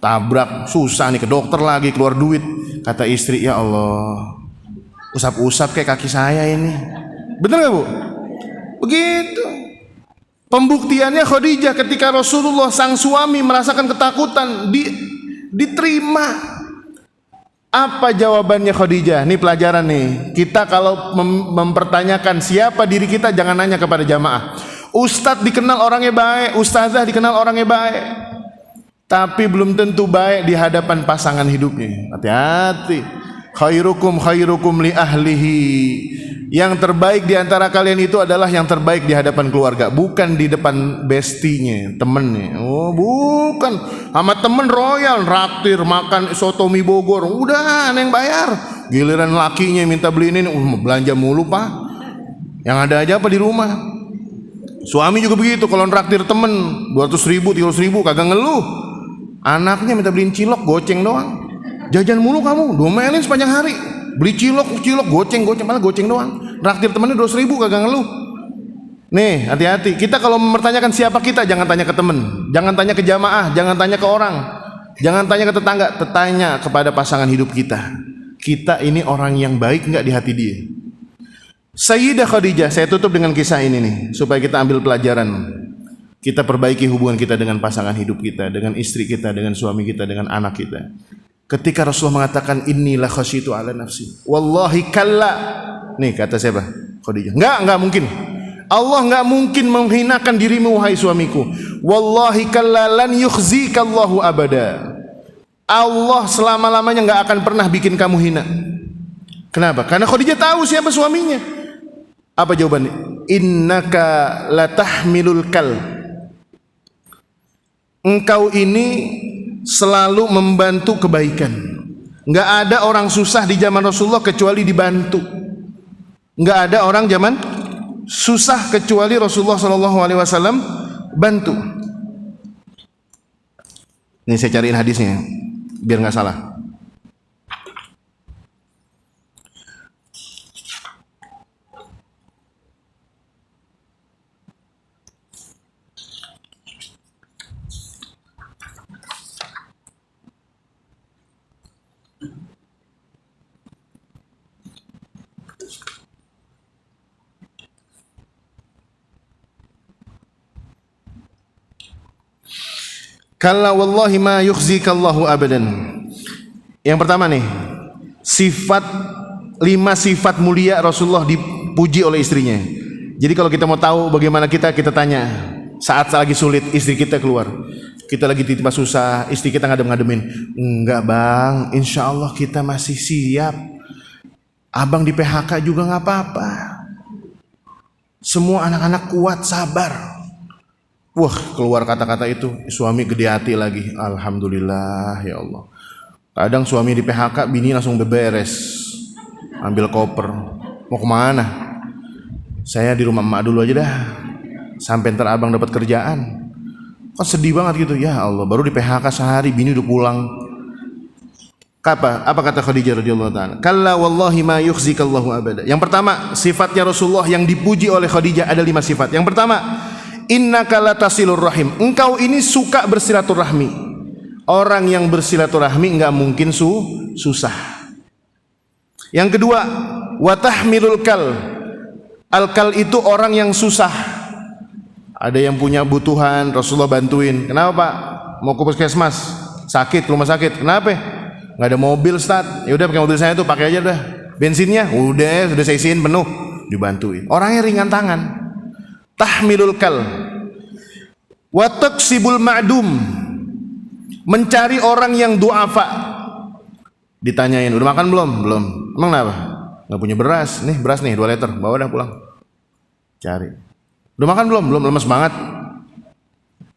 Tabrak, susah nih, ke dokter lagi, keluar duit. Kata istri, ya Allah, usap-usap kayak kaki saya ini. Bener gak bu? Begitu. Pembuktiannya Khadijah ketika Rasulullah sang suami merasakan ketakutan diterima. Apa jawabannya Khadijah? Ini pelajaran nih. Kita kalau mempertanyakan siapa diri kita, jangan nanya kepada jamaah. Ustadz dikenal orangnya baik, ustazah dikenal orangnya baik, tapi belum tentu baik di hadapan pasangan hidupnya. Hati-hati. Khairukum li ahlihi. Yang terbaik di antara kalian itu adalah yang terbaik di hadapan keluarga, bukan di depan bestinya, temennya. Oh, bukan. Sama temen royal, raktir, makan soto mie Bogor, udah yang bayar. Giliran lakinya minta beliin ini, belanja mulu pak. Yang ada aja apa di rumah. Suami juga begitu, kalau raktir temen 200 ribu, 300 ribu kagak ngeluh. Anaknya minta beliin cilok, goceng doang. Jajan mulu kamu, domelin sepanjang hari. Beli cilok, goceng, malah goceng doang. Raktir temennya 200 ribu kagak ngeluh. Nih, hati-hati. Kita kalau mempertanyakan siapa kita, jangan tanya ke temen, jangan tanya ke jamaah, jangan tanya ke orang, jangan tanya ke tetangga, tanya kepada pasangan hidup kita. Kita ini orang yang baik nggak di hati dia? Sayyidah Khadijah, saya tutup dengan kisah ini nih, supaya kita ambil pelajaran. Kita perbaiki hubungan kita dengan pasangan hidup kita, dengan istri kita, dengan suami kita, dengan anak kita. Ketika Rasulullah mengatakan inilah khasyitu ala nafsi, wallahi kalla. Nih kata siapa? Khadijah. Enggak mungkin. Allah enggak mungkin menghinakan dirimu wahai suamiku. Wallahi kalla lan yukhzikallahu abada. Allah selama-lamanya enggak akan pernah bikin kamu hina. Kenapa? Karena Khadijah tahu siapa suaminya. Apa jawabannya? Innaka latahmilul kal. Engkau ini selalu membantu kebaikan. Enggak ada orang susah di zaman Rasulullah kecuali dibantu. Enggak ada orang zaman susah kecuali Rasulullah SAW bantu. Ini saya cariin hadisnya biar nggak salah. Kalla wallahi ma yukhzikallahu abadan. Yang pertama nih, 5 sifat mulia Rasulullah dipuji oleh istrinya. Jadi kalau kita mau tahu bagaimana kita tanya saat lagi sulit istri kita keluar. Kita lagi tiba susah, istri kita ngadem-ngademin. Enggak bang, insya Allah kita masih siap. Abang di PHK juga nggak apa-apa. Semua anak-anak kuat, sabar. Wah, keluar kata-kata itu, suami gede hati lagi. Alhamdulillah ya Allah. Kadang suami di PHK, bini langsung beberes, ambil koper. Mau kemana? Saya di rumah emak dulu aja dah, sampai ntar abang dapat kerjaan. Kok sedih banget gitu. Ya Allah, baru di PHK sehari, bini udah pulang. Apa kata Khadijah radhiyallahu taala? Kalla wallahi ma yukhzikallahu abada. Yang pertama, sifatnya Rasulullah yang dipuji oleh Khadijah ada 5 sifat. Yang pertama, innaka latasilur rahim. Engkau ini suka bersilaturahmi. Orang yang bersilaturahmi enggak mungkin susah. Yang kedua, watahmilul kal. Al-kal itu orang yang susah. Ada yang punya butuhan, Rasulullah bantuin. Kenapa Pak? Mau ke puskesmas, sakit, ke rumah sakit. Kenapa? Nggak ada mobil, Ustaz. Ya udah pakai mobil saya tuh, pakai aja dah. Bensinnya sudah saya isiin penuh, dibantuin. Orangnya ringan tangan. Tahmilul kal. Wa taqsibul ma'dum. Mencari orang yang du'afa. Ditanyain, udah makan belum? Belum. Emang kenapa? Nggak punya beras. Nih beras nih 2 liter, bawa dah pulang. Cari. Udah makan belum? Belum, lemes banget.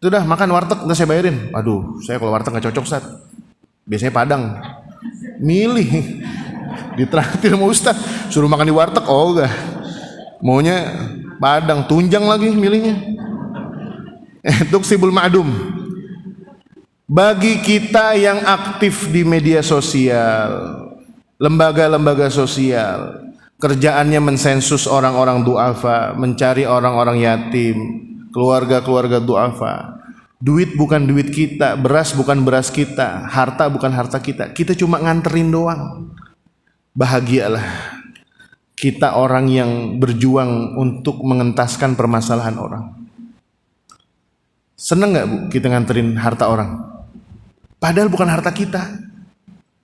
Itu dah makan warteg, udah saya bayarin. Aduh, saya kalau warteg nggak cocok, Ustaz. Biasanya Padang. Milih. Ditraktir sama Ustaz, suruh makan di warteg, oh enggak. Maunya Padang, tunjang lagi milihnya. Tuksibul ma'dum. Bagi kita yang aktif di media sosial, lembaga-lembaga sosial, kerjaannya mensensus orang-orang du'afa, mencari orang-orang yatim, keluarga-keluarga du'afa. Duit bukan duit kita, beras bukan beras kita, harta bukan harta kita. Kita cuma nganterin doang. Bahagialah kita orang yang berjuang untuk mengentaskan permasalahan orang. Seneng gak Bu kita nganterin harta orang? Padahal bukan harta kita.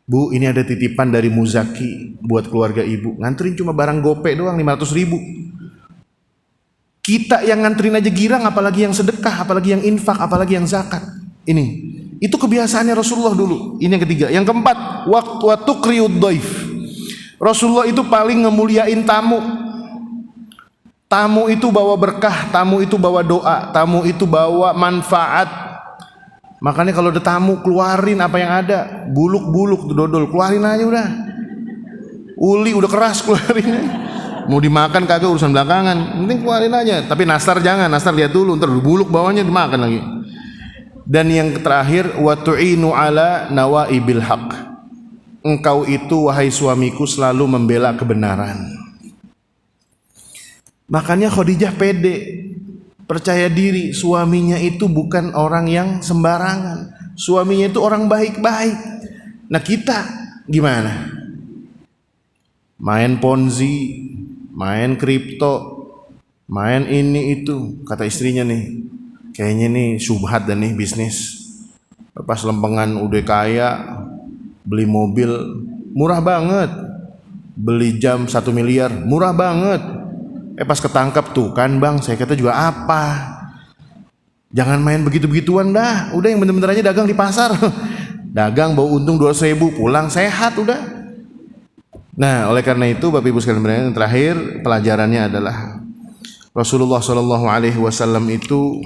Bu, ini ada titipan dari Muzaki buat keluarga ibu. Nganterin cuma barang gope doang 500.000. Kita yang nganterin aja girang, apalagi yang sedekah, apalagi yang infak, apalagi yang zakat. Itu kebiasaannya Rasulullah dulu. Ini yang ketiga. Yang keempat, wa tuqriyud dhaif. Rasulullah itu paling ngemuliain tamu. Tamu itu bawa berkah, tamu itu bawa doa, tamu itu bawa manfaat. Makanya kalau ada tamu keluarin apa yang ada, buluk-buluk dodol, keluarin aja udah. Uli udah keras keluarin. Mau dimakan kagak urusan belakangan, penting keluarin aja. Tapi nastar jangan, nastar lihat dulu, ntar buluk bawahnya dimakan lagi. Dan yang terakhir, wa tu'inu ala nawaibil haq. Engkau itu wahai suamiku selalu membela kebenaran. Makanya Khadijah pede, percaya diri, suaminya itu bukan orang yang sembarangan. Suaminya itu orang baik-baik. Nah kita gimana? Main ponzi, main kripto, main ini itu. Kata istrinya nih, kayaknya nih syubhat dan nih bisnis. Pas lempengan udah kaya, beli mobil murah banget, beli jam 1 miliar murah banget. Pas ketangkap tuh kan bang, saya kata juga apa? Jangan main begitu-begituan dah. Udah yang bener-bener aja dagang di pasar. Dagang bawa untung 200.000, pulang sehat udah. Nah oleh karena itu Bapak Ibu sekalian yang terakhir pelajarannya adalah Rasulullah SAW itu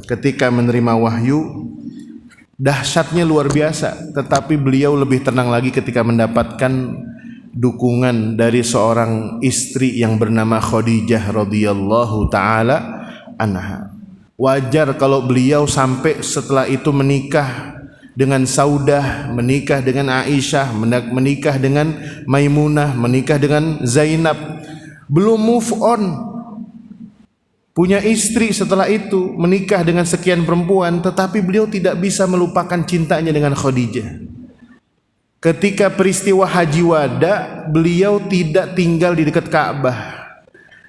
ketika menerima wahyu dahsyatnya luar biasa, tetapi beliau lebih tenang lagi ketika mendapatkan dukungan dari seorang istri yang bernama Khadijah radhiyallahu taala anha. Wajar kalau beliau sampai setelah itu menikah dengan Saudah, menikah dengan Aisyah, menikah dengan Maimunah, menikah dengan Zainab, belum move on. Punya istri setelah itu, menikah dengan sekian perempuan, tetapi beliau tidak bisa melupakan cintanya dengan Khadijah. Ketika peristiwa Haji Wada, beliau tidak tinggal di dekat Ka'bah.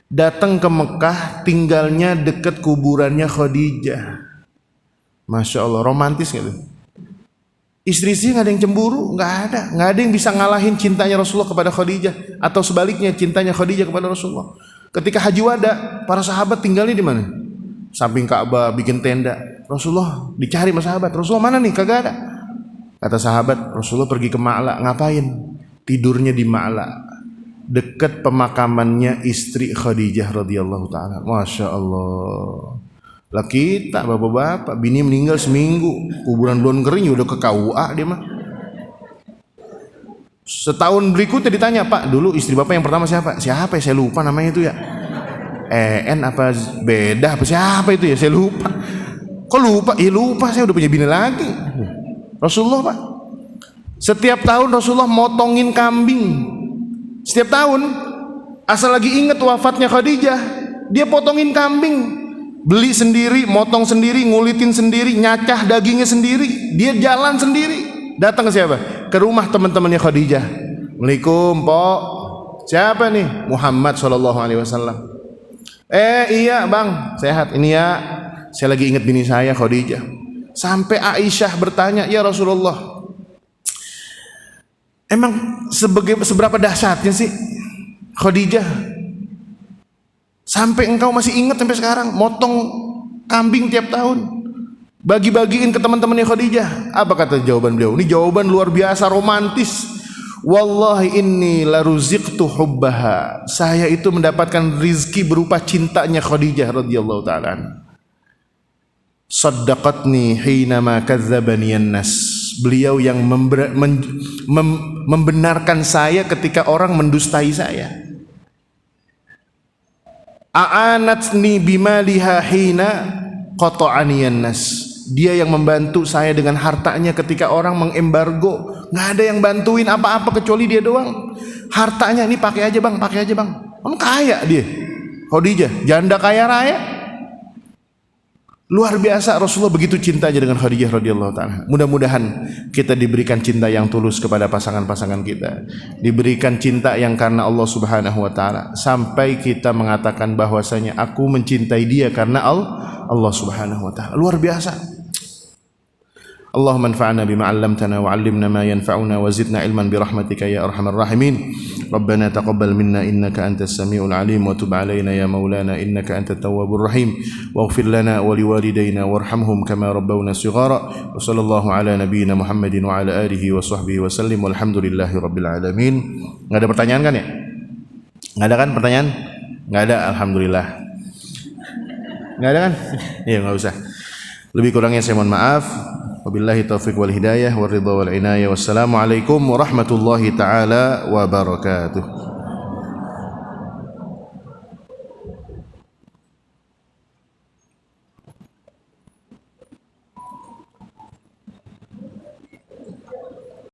Datang ke Mekah, tinggalnya dekat kuburannya Khadijah. Masya Allah, romantis gitu. Istri-istri nggak ada yang cemburu, nggak ada yang bisa ngalahin cintanya Rasulullah kepada Khadijah, atau sebaliknya cintanya Khadijah kepada Rasulullah. Ketika Haji Wada, para sahabat tinggalnya di mana? Samping Ka'bah, bikin tenda. Rasulullah dicari sama sahabat, Rasulullah mana nih? Kagak ada. Kata sahabat, Rasulullah pergi ke Ma'la. Ngapain? Tidurnya di Ma'la, dekat pemakamannya istri Khadijah radhiyallahu taala. Masya Allah. Lah kita bapak-bapak, bini meninggal seminggu, kuburan belum kering udah ke KUA dia mah. Setahun berikutnya ditanya, Pak, dulu istri bapak yang pertama siapa? Siapa ya? Saya lupa namanya itu ya. En apa beda apa siapa itu ya? Saya lupa. Kok lupa? Lupa, saya udah punya bini lagi. Rasulullah Pak, setiap tahun Rasulullah motongin kambing. Setiap tahun, asal lagi inget wafatnya Khadijah, dia potongin kambing, beli sendiri, motong sendiri, ngulitin sendiri, nyacah dagingnya sendiri. Dia jalan sendiri, datang ke siapa? Ke rumah teman-temannya Khadijah. Assalamualaikum Pok. Siapa nih? Muhammad SAW. Iya bang, sehat. Ini ya, saya lagi inget bini saya Khadijah. Sampai Aisyah bertanya, ya Rasulullah, emang seberapa dahsyatnya sih Khadijah sampai engkau masih ingat sampai sekarang motong kambing tiap tahun, bagi-bagiin ke teman-temannya Khadijah? Apa kata jawaban beliau? Ini jawaban luar biasa romantis. Wallahi inni laruziqtu hubbaha. Saya itu mendapatkan rizki berupa cintanya Khadijah radhiyallahu ta'ala. Saddaqatni hinama kadzdzabani an-nas. Beliau yang membenarkan saya ketika orang mendustai saya. A'anatni bimaliha hina qata'aniyan nas. Dia yang membantu saya dengan hartanya ketika orang mengembargo. Nggak ada yang bantuin apa-apa kecuali dia doang. Hartanya ini pakai aja bang, pakai aja bang. Kaya dia. Khadijah, janda kaya raya. Luar biasa Rasulullah begitu cintanya dengan Khadijah radhiyallahu taala. Mudah-mudahan kita diberikan cinta yang tulus kepada pasangan-pasangan kita. Diberikan cinta yang karena Allah Subhanahu wa taala sampai kita mengatakan bahwasanya aku mencintai dia karena Allah Subhanahu wa taala. Luar biasa. Allahumma anfa'na bima 'allamtana wa 'allimna ma yanfa'una wa zidna ilman bi rahmatika ya arhamar rahimin. Rabbana taqabbal minna innaka antas samiul 'alim wa tub 'alaina ya maulana innaka antat tawwabur rahim. Waghfir lana wa liwalidayna warhamhum kama rabbawna shighara. Wa sallallahu ala nabiyyina Muhammadin wa ala alihi wa sahbihi wa sallim walhamdulillahi rabbil alamin. Enggak ada pertanyaan kan ya? Enggak ada kan pertanyaan? Enggak ada, alhamdulillah. Enggak ada kan? Iya, enggak usah. Lebih kurangnya saya mohon maaf. Wabillahi taufiq wal hidayah wal ridha wal inayah. Wassalamualaikum warahmatullahi taala wabarakatuh.